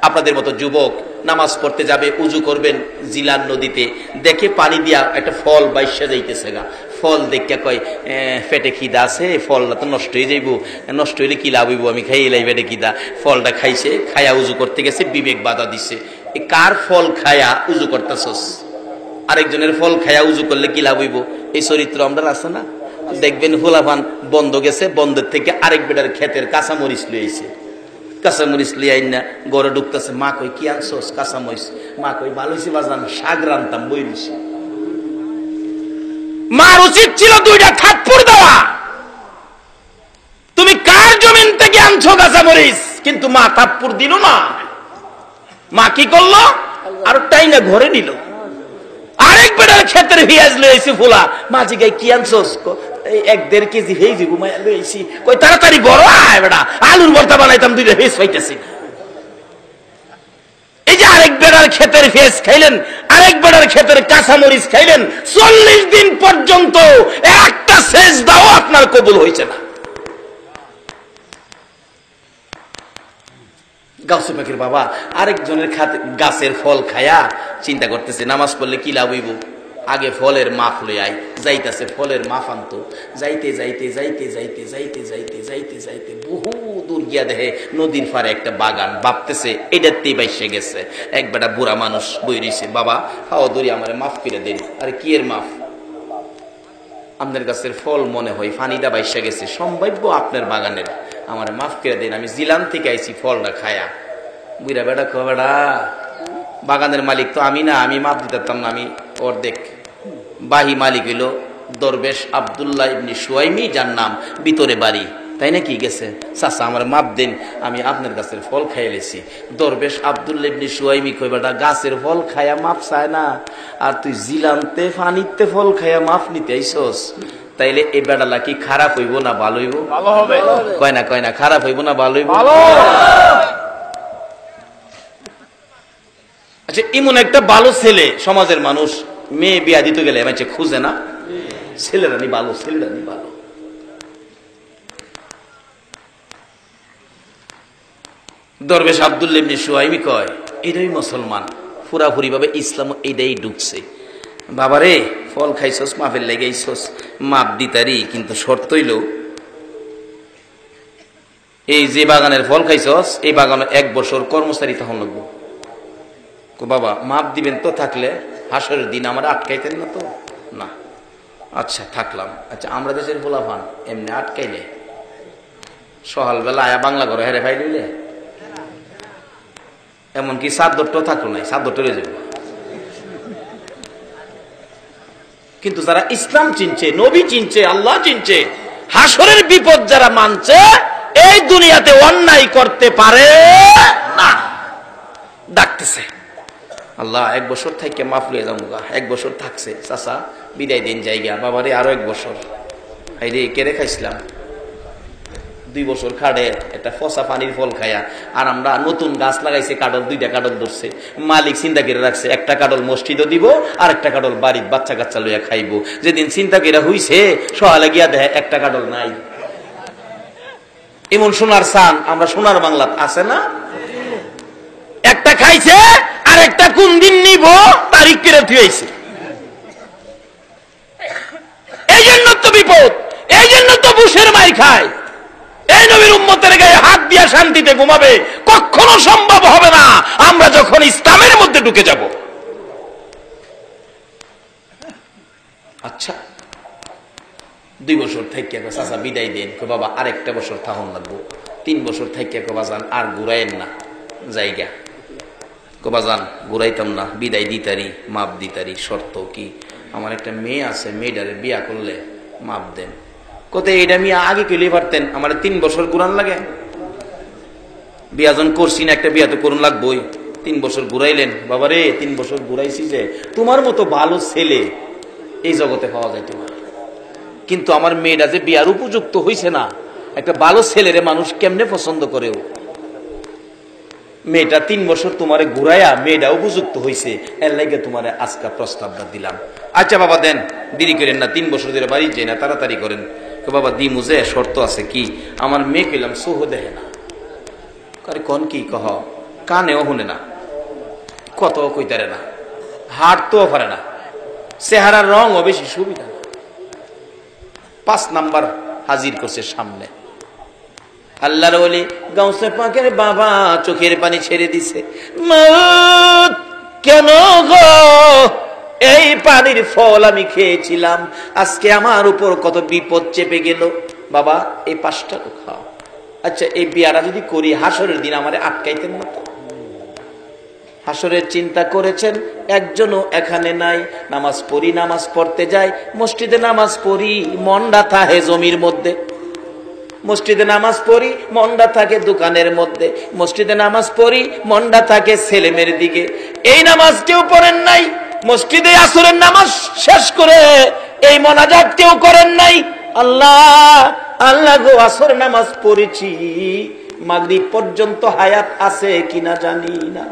আপনাদের মতো যুবক নামাজ পড়তে যাবে, উজু করবেন জিলান নদীতে, দেখে পানি দিয়া একটা ফল বাইশা যাইতেছে গা, ফল দেখে কয় পেটে খিদা আছে, ফলটা তো নষ্ট হয়ে যাইব, নষ্ট হইলে কি লাভ হইব, আমি খাই এলাই পেটে খিদা। ফলটা খাইছে, খায়া উজু করতে গেছে, বিবেক বাধা দিছে, কার ফল খায়া উজু করতেছস? আরেকজনের ফল খায়া উজু করলে কি লাভ হইব? এই চরিত্র আমরা আছে না? দেখবেন হোলাপান বন্ধ গেছে, বন্ধের থেকে আরেক বেটার ক্ষেতের কাঁচামরিচ লইছে, কাঁচামরিচ লিয়ে আইন না গড়ে ঢুকতেছে, মা কই কি আনছোস? কাঁচামরিচ। মা কই ভালো হয়েছে বাজান, শাক রান্তাম বই দিছি। মার উচিত ছিল দুইটা থাপ্পড় দেওয়া, তুমি কার জমিন থেকে আনছো কাঁচামরিচ? কিন্তু মা থাপ্পড় দিল না। মা কি করলো? আর তাই না ঘরে নিল। আরেক বেটার ক্ষেতের পেঁয়াজ লইছি ফুলা, মা জিগাই কি আনছোস? 1-1.5 কেজি হয়ে যাবো মায়া লইছি। কই তাড়াতাড়ি বড় আয় বেটা, আলুর ভর্তা বানাইতাম, দুইটা ভেজ পাইতেছি। এই যে আরেক বেড়ার ক্ষেতের ফেস খাইলেন, আরেক বেড়ার ক্ষেতের কাঁচামরিচ খাইলেন, 40 দিন পর্যন্ত একটা সেজদাও আপনার কবুল হয়েছে না। গাউসে পাকের বাবা আরেকজনের গাছের ফল খায়া চিন্তা করতেছে নামাজ পড়লে কি লাভ হইব, আগে ফলের মাফ লই আই। যাইতেছে ফলের মাফ আনতো, যাইতে যাইতে যাইতে যাইতে যাইতে যাইতে যাইতে যাইতে বহু দূর গিয়া দেখে নদীর পারে একটা বাগান, ভাবতেছে এটাতেই বাইসে গেছে। এক বেটা বুড়া মানুষ বই রইছে, বাবা হাও দূরি আমার মাফ করে দেন। আরে কি এর মাফ? আপনার গাছের ফল মনে হয় ফানিদা বাইসে গেছে, সম্ভাব্য আপনার বাগানের, আমার মাফ করে দেন, আমি জিলান থেকে আইছি ফলটা খায়া। বুড়া বেটা ক বেটা বাগানের মালিক তো আমি না, আমি মাফ দিতাম না, আমি অর্ধেক। বাহি মালিক হইল দরবেশ আব্দুল্লাহ ইবনে সুয়াইমি, যার নাম ভিতরে বাড়ি, তাই নাকি? গেছে চাচা আমার মাপ দেন, আমি আপনার গাছের ফল খাইলেছি। দরবেশ আব্দুল্লাহ ইবনে সুয়াইমি কই বেটা গাছের ফল খায়া মাপ চায় না, আর তুই জিলানতে ফানিতে ফল খায়া মাপ নিতে আইছস, তাইলে এই বেটালা কি খারাপ হইব না ভালো হইব? ভালো হবে। কয় না কয় না, খারাপ হইব না ভালো হইব? আচ্ছা, এমন একটা ভালো ছেলে সমাজের মানুষ, মেয়ে বিয়া দিতে গেলে আমাকে খুঁজে না, ছেলেরা নি ভালো, ছেলেরা নি ভালো। দরবেশ আব্দুল্লাহ ইবনে সুয়াইমি কয় এটাই মুসলমান, পুরাপুরি ভাবে ইসলাম এইটাই ঢুকছে। বাবারে ফল খাইছস, মাফের লেগেইছস, মাপ দিতারি, কিন্তু শর্ত হইল এই যে বাগানের ফল খাইছস এই বাগানে 1 বছর কর্মচারী তখন লাগবো। বাবা মাপ দিবেন তো, থাকলে হাসরের দিন আমার আটকাইতেন না তো? না। আচ্ছা থাকলাম। আচ্ছা আমরা দেশের পোলাপান এমনি আটকাইলে সকালবেলা আয়া বাংলা ঘরে হেরে ভাই লইলে, এমনকি চাদরটাও থাকলো নাই, চাদরটা রয়ে যাবে। কিন্তু যারা ইসলাম চিনছে, নবী চিনছে, আল্লাহ চিনছে, হাসরের বিপদ যারা মানছে, এই দুনিয়াতে অন্যায় করতে পারে না। ডাকতেছে আল্লাহ 1 বছর থেকে মাফ লইয়া যাবো, 1 বছর থাকছে, চাচা বিদায় দিন জায়গা, বাবারে আরো 1 বছর। এই রে কেড়ে খাইছিলাম 2 বছর খাড়ে একটা ফসা পানির ফল খায়া, আর আমরা নতুন গাছ লাগাইছে, কাডল 2টা কাডল ধরছে, মালিক চিন্তা করে রাখছে একটা কাডল মসজিদও দিব আর একটা কাডল বাড়ির বাচ্চা কাচ্চা লইয়া খাইবো। যেদিন চিন্তা করে হইছে সহালে গিয়া দেখে একটা কাডল নাই। এমন সোনার সান আমরা সোনার বাংলা আছে না? একটা খাইছে আর একটা কোন দিন নিব তারিখ করে থুয়েছে। এই জন্য তো বিপদ, এই জন্য তো বুশের মাই খায়। এই নবীর উম্মতের গায়ে হাত দিয়া শান্তিতে ঘুমাবে কখনো সম্ভব হবে না আমরা যখন ইসলামের মধ্যে ঢুকে যাব। আচ্ছা 2 বছর থেকে চাচা বিদায় দেন, বাবা আরেকটা বছর থাকুন লাগবো, 3 বছর থেকে বাজান আর ঘুরাইন না জায়গা, বাজান ঘুরাইতাম না, বিদায় দিতারি, মাপ দিতারি, শর্ত কি আমার একটা মেয়ে আছে, মেয়েটারে বিয়া করলে মাপ দেন। কোথায় এটা আমি আগে কেলে পারতেন, আমার 3 বছর ঘুরান লাগে, বিয়া যখন করছি না একটা বিয়া তো করুন লাগবোই, 3 বছর ঘুরাইলেন, বাবারে 3 বছর ঘুরাইছি যে তোমার মতো ভালো ছেলে এই জগতে পাওয়া যায় তোমার, কিন্তু আমার মেয়েটা যে বিয়ার উপযুক্ত হইছে না, একটা ভালো ছেলেরে মানুষ কেমনে পছন্দ করেও, মেয়েটা 3 বছর তোমারে ঘুরাইয়া মেয়েটা উপযুক্ত হইছে, এর লাগে তোমারে আজকা প্রস্তাবটা দিলাম। আচ্ছা বাবা দেন, দেরি করেন না, 3 বছর ধরে বাড়ি যাই না, তাড়াতাড়ি করেন। বাবা দি মুজে শর্ত আছে কি, আমার মেয়ে কইলাম সোহ দেহে না, কন কি কহ, কানেও শুনে না, কত কইতারে না, হাঁটতেও পারে না, চেহারার রঙও বেশি সুবিধা না। 5 নাম্বার হাজির করছে সামনে, আল্লাহর ওলি গাউসে পাকের বাবা চোখের পানি ছেড়ে দিছে, মত কেন গো, এই পানির ফল আমি খেয়েছিলাম, আজকে আমার উপর কত বিপদ চেপে গেল, বাবা এই 5টা তো খাও। আচ্ছা এই বিয়ারা যদি করি হাসরের দিন আমারে আটকাইতেন না তো? হাসরের চিন্তা করেছেন, একজনও এখানে নাই, নামাজ পড়ি, নামাজ পড়তে যাই, মসজিদে নামাজ পড়ি, মন্ডা থাকে জমির মধ্যে, মসজিদে নামাজ পড়ি, মন্ডা থাকে দোকানের মধ্যে, মসজিদে নামাজ পড়ি, মন্ডা থাকে ছেলেমেয়ের দিকে, এই নামাজ কেউ পড়েন নাই, মসজিদে আসরের নামাজ শেষ করে এই মোনাজাত কেউ করেন নাই, আল্লাহ আল্লাহ গো আসর নামাজ পড়েছি, মাগরিব পর্যন্ত হায়াত আছে কিনা জানি না,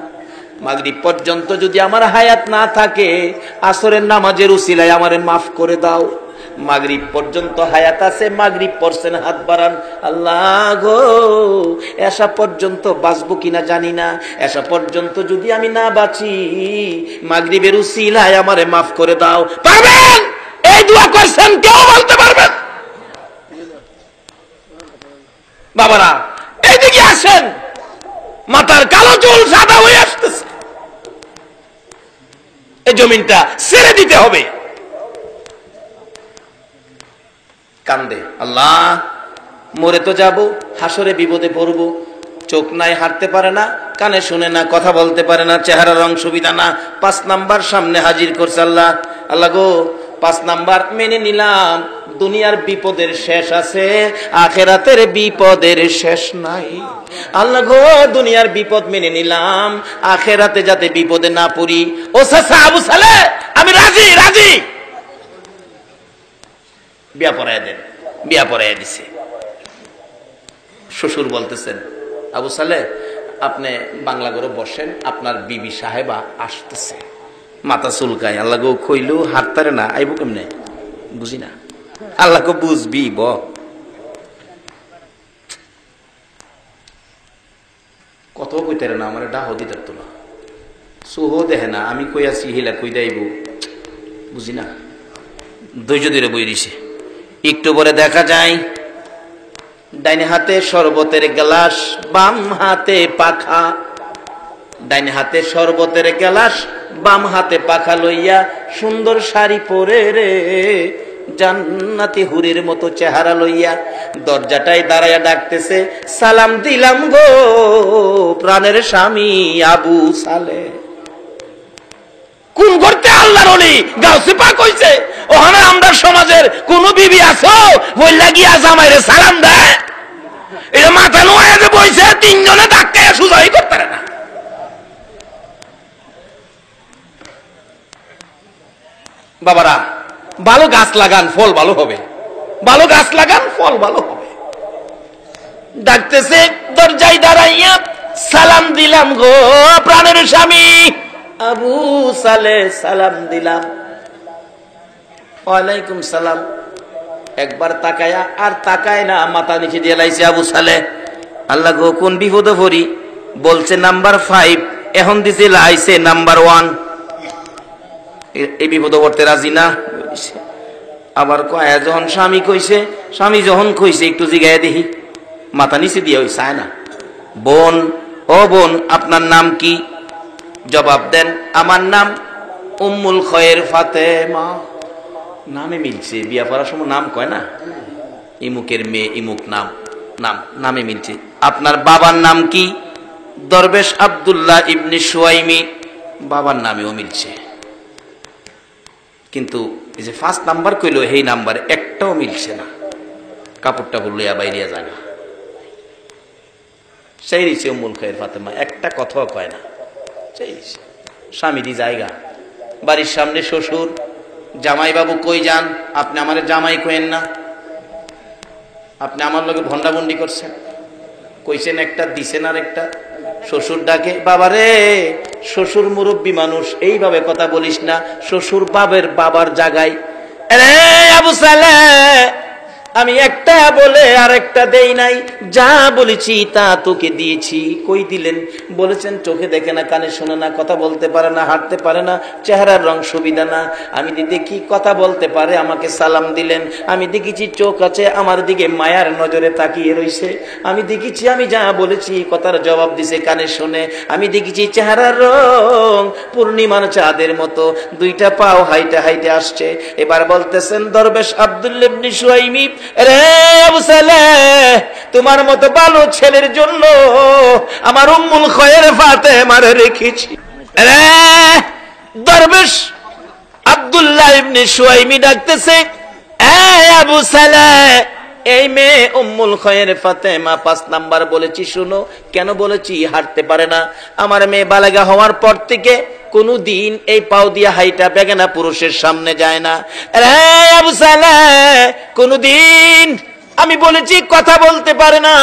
মাগরিব পর্যন্ত যদি আমার হায়াত না থাকে আসরের নামাজের উসিলায় আমারে মাফ করে দাও, মাগরিব পর্যন্ত হায়াত আছে, মাগরিব পড়ছেন হাত বাড়ান, আল্লাহ গো এসা পর্যন্ত বাঁচবো কিনা জানি না, এসা পর্যন্ত যদি আমি না বাঁচি মাগরিবের উসিলায় আমারে মাফ করে দাও। পারবেন? এই দোয়া করছেন কেউ বলতে পারবেন? বাবারা এইদিকে আসেন, মাথার কালো চুল সাদা হয়ে আসতেছে, এই জমিনটা ছেড়ে দিতে হবে। কান্দে, আল্লাহ মরে তো যাব, হাসরে বিপদে পড়বো, চোখ নাই হাঁটতে পারে না, কানে শুনে না, কথা বলতে পারে না, চেহারা রং সুবিধা না, 5 নাম্বার সামনে হাজির করছে, আল্লাহ আল্লাহ গো 5 নাম্বার মেনে নিলাম, দুনিয়ার বিপদের শেষ আছে, আখেরাতের বিপদের শেষ নাই, আল্লাহ গো দুনিয়ার বিপদ মেনে নিলাম, আখেরাতে যাতে বিপদে না পড়ি। ও চাচা আবু সালে আমি রাজি, রাজি, বিয়া পড়াইয়া দেন, বিয়া পড়াইয়া দিছে। শ্বশুর বলতেছেন, আবু সালে আপনি বাংলা করে বসেন, আপনার বিবি সাহেবা আসতেছে, মাথা চুলকায়, আল্লাহ গো কইলো হাঁটতারে না, আইব কেমনে বুঝি না, আল্লাহ গো বুঝবি ব, কত কইতারে না, আমার ডাহ দিতার তো না, সুহ দেখে না, আমি কই আছি হিলা কই দাইব বুঝি না, ধৈর্য ধরে বই দিছে। একটু পরে দেখা যায় ডাইনে হাতে শরবতের গ্লাস, বাম হাতে পাখা, ডাইনে হাতে শরবতের গ্লাস, বাম হাতে পাখা লইয়া, সুন্দর শাড়ি পরে রে জান্নাতি হুরির মতো চেহারা লইয়া দরজাটাই দাঁড়াইয়া ডাকতেছে, সালাম দিলাম গো প্রাণের স্বামী আবু সালে। কোন করতে আল্লাহর ওলি গাউসে পাক হইছে, ওখানে আমরা সমাজের কোন বিবি আছো বইলা গিয়া জামাইরে সালাম দেয়, এটা মাথা নোয়া যে বইছে, 3 জনে ধাক্কায় সুজাই করতে পারে না। বাবারা ভালো গাছ লাগান, ফল ভালো হবে, ভালো গাছ লাগান, ফল ভালো হবে। ডাকতেছে দরজায় দাঁড়াইয়া, সালাম দিলাম গো প্রাণের স্বামী আবু সালে, সালাম দিলাম। ওয়ালাইকুম সালাম। একবার তাকায়া আর তাকায় না, মাথা নিচে দিয়ে লাইছে আবু সালে, আল্লাহ গো কোন বিপদে পড়ি, বলছে নাম্বার 5, এখন দিছে লাইছে নাম্বার 1, এই বিপদে পড়তে রাজি না। আবার কয়া যখন স্বামী কইছে, স্বামী যখন কইছে একটু জিগায় দেখি, মাথা নিচে দিয়ে ওই চায় না। বোন ও বোন, আপনার নাম কি? জবাব দেন, আমার নাম উম্মুল খয়ের ফাতেমা। নামে মিলছে, বিয়া পড়ার সময় নাম কয় না, ইমুকের মেয়ে ইমুক নাম, নামে মিলছে। আপনার বাবার নাম কি? দরবেশ আব্দুল্লাহ ইবনে সুয়াইমি, বাবার নামেও মিলছে। কিন্তু এই যে ফার্স্ট নাম্বার কইলো, এই নাম্বার একটাও মিলছে না। কাপড়টা বললিয়া বাইরিয়া জায়গা সেই রিছে উম্মুল খয়ের ফাতেমা, একটা কথাও কয় না। সেই স্বামীরই জায়গা, বাড়ির সামনে শ্বশুর, জামাই বাবু কই যান, আপনি আমার জামাই কইেন না, আপনি আমার লোকে ভন্ডাভন্ডি করছেন, কইছেন একটা দিছেন আর একটা। শ্বশুর ডাকে, বাবারে, শ্বশুর মুরব্বী মানুষ, এইভাবে কথা বলিস না, শ্বশুর বাবার জায়গায়। আরে আবু সালেহ, আমি একটা বলে আর একটা দেই নাই, যা বলেছি তা তোকে দিয়েছি। কই দিলেন? বলেছেন চোখে দেখে না, কানে শোনে না, কথা বলতে পারে না, হাঁটতে পারে না, চেহারার রং সুবিধা না। আমি দেখি কথা বলতে পারে, আমাকে সালাম দিলেন। আমি দেখেছি চোখ আছে, আমার দিকে মায়ার নজরে তাকিয়ে রইছে। আমি দেখেছি আমি যা বলেছি কথার জবাব দিছে, কানে শোনে। আমি দেখেছি চেহারার রং পূর্ণিমার চাঁদের মতো, দুইটা পাও হাইটে হাইটে আসছে। এবার বলতেছেন, দরবেশ আব্দুল্লাহ ইবনে সুয়াইমি, রে আবু সালেহ, তোমার মতো ভালো ছেলের জন্য আমার উম্মুল খয়ের ফাতেমারে রেখেছি। রে দরবেশ আব্দুল্লাহ ইবনে সুয়াইমি ডাকতেছে, এ আবু সালেহ, এই মেয়ে উম্মুল খয়ের ফাতেমা 5 নাম্বার বলেছি, শুনো। কেন বলেছি? হাঁটতে পারে না। আমার মেয়ে বালেগা হওয়ার পর থেকে কোনদিন এই পাও দিয়ে হাইটা বেগানা পুরুষের সামনে যায় না। রে আবু সালেহ, কোনদিন আমি বলেছি কথা বলতে পারে না,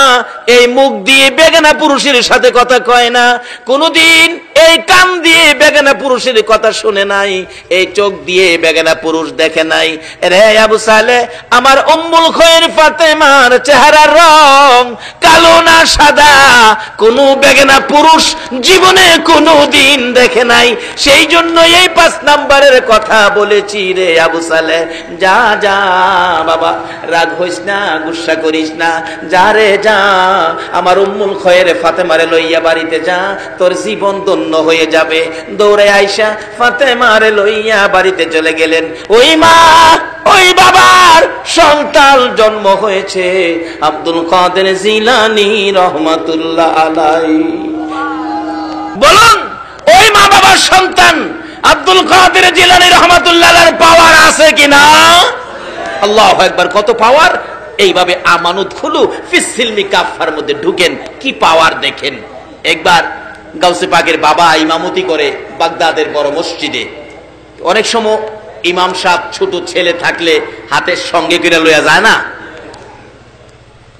এই মুখ দিয়ে বেগানা পুরুষের সাথে কথা কয় না, কোনদিন এই কান দিয়ে বেগানা পুরুষের কথা শুনে নাই, এই চোখ দিয়ে বেগানা পুরুষ দেখে নাই। রে আবু সালেহ, আমার উম্মুল খয়ের ফাতেমার চেহারার রং কালো না সাদা, কোন বেগানা পুরুষ জীবনে কোনদিন দেখে নাই। সেই জন্য এই 5 নাম্বারের কথা বলেছি। রে আবু সালেহ, যা যা বাবা, রাগ হইস না, গুসা করিস না, যা রে যা, আমার উম্মুল খয়ের ফাতেমারে লইয়া বাড়িতে যা, তোর জীবন ধন্য হয়ে যাবে। দৌড়ে আইসা ফাতেমারে লইয়া বাড়িতে চলে গেলেন। ওই মা, ওই বাবার সন্তান জন্ম হয়েছে আব্দুল কাদের জিলানী রহমাতুল্লাহ আলাইহি। বলুন, ওই মা বাবার সন্তান আব্দুল কাদের জিলানী রহমাতুল্লাহ আলাইহির পাওয়ার আছে কিনা? আল্লাহু আকবার, কত পাওয়ার! এইভাবে আমানত খুলু ফিস সিলমি কাফার মধ্যে ঢুকেন, কি পাওয়ার দেখেন। একবার গাউসে পাকের বাবা ইমামতি করে বাগদাদের বড় মসজিদে। অনেক সময় ইমাম সাহেব ছোট ছেলে থাকলে হাতের সঙ্গে করে লইয়া যায় না।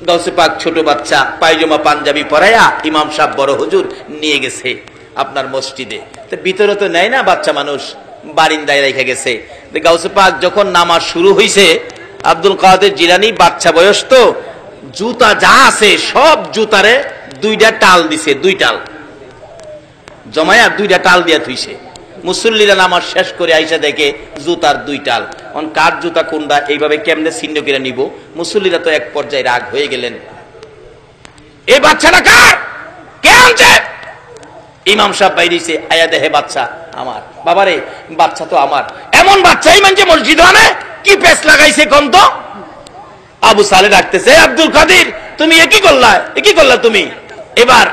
গাউসে পাক ছোট বাচ্চা পায়জামা পাঞ্জাবি পরাইয়া ইমাম সাহেব বড় হুজুর নিয়ে গেছে আপনার মসজিদে। তো ভিতরে তো নেয় না, বাচ্চা মানুষ বারিন্দায় রেখে গেছে। গাউসে পাক যখন নামাজ শুরু হয়েছে, আব্দুল কাদের জিলানী বাচ্চা বয়স তো, জুতা যা আছে সব জুতারে 2টা টাল দিছে, 2 টাল জমায়া 2টা টাল দিয়া থুইছে। মুসল্লিরা নামাজ শেষ করে আইসা দেখে জুতার 2 টাল। কার জুতা কোনটা, এইভাবে কেমনে ছিন্ন করে নিব? মুসল্লিরা তো এক পর্যায়ে রাগ হয়ে গেলেন, এই বাচ্চাটা কার, কে আনছে? ইমাম সাহেব বাইরেছে, আয়া দেহে বাচ্চা আমার। বাবারে, বাচ্চা তো আমার। এমন বাচ্চাই মানছে মসজিদ আনে, কি পেস লাগাইছে কোন তো? আবু সালেহ ডাকতেছে, আব্দুল কাদের, তুমি একই করলা তুমি। এবার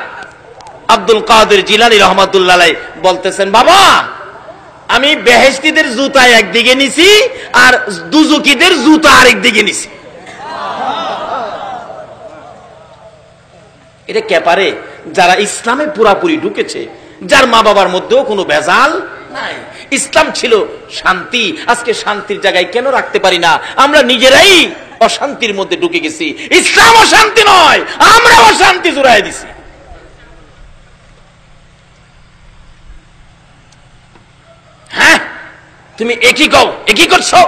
আব্দুল কাদের জিলানী রহমাতুল্লাহ আলাইহি বলতেছেন, বাবা, আমি বেহেশতীদের জুতা একদিকে নিছি আর দুজুকিদের জুতা আরেক দিকে নিছি। এটা কে পারে? যারা ইসলামে পুরাপুরি ঢুকেছে, যার মা বাবার মধ্যেও কোনো ভেজাল নাই। ইসলাম ছিল শান্তি, আজকে শান্তির জায়গায় কেন রাখতে পারি না? আমরা নিজেরাই অশান্তির মধ্যে ঢুকে গেছি। ইসলাম অশান্তি নয়, আমরা অশান্তি জুড়াই দিছি। হ্যাঁ, তুমি একই করছো,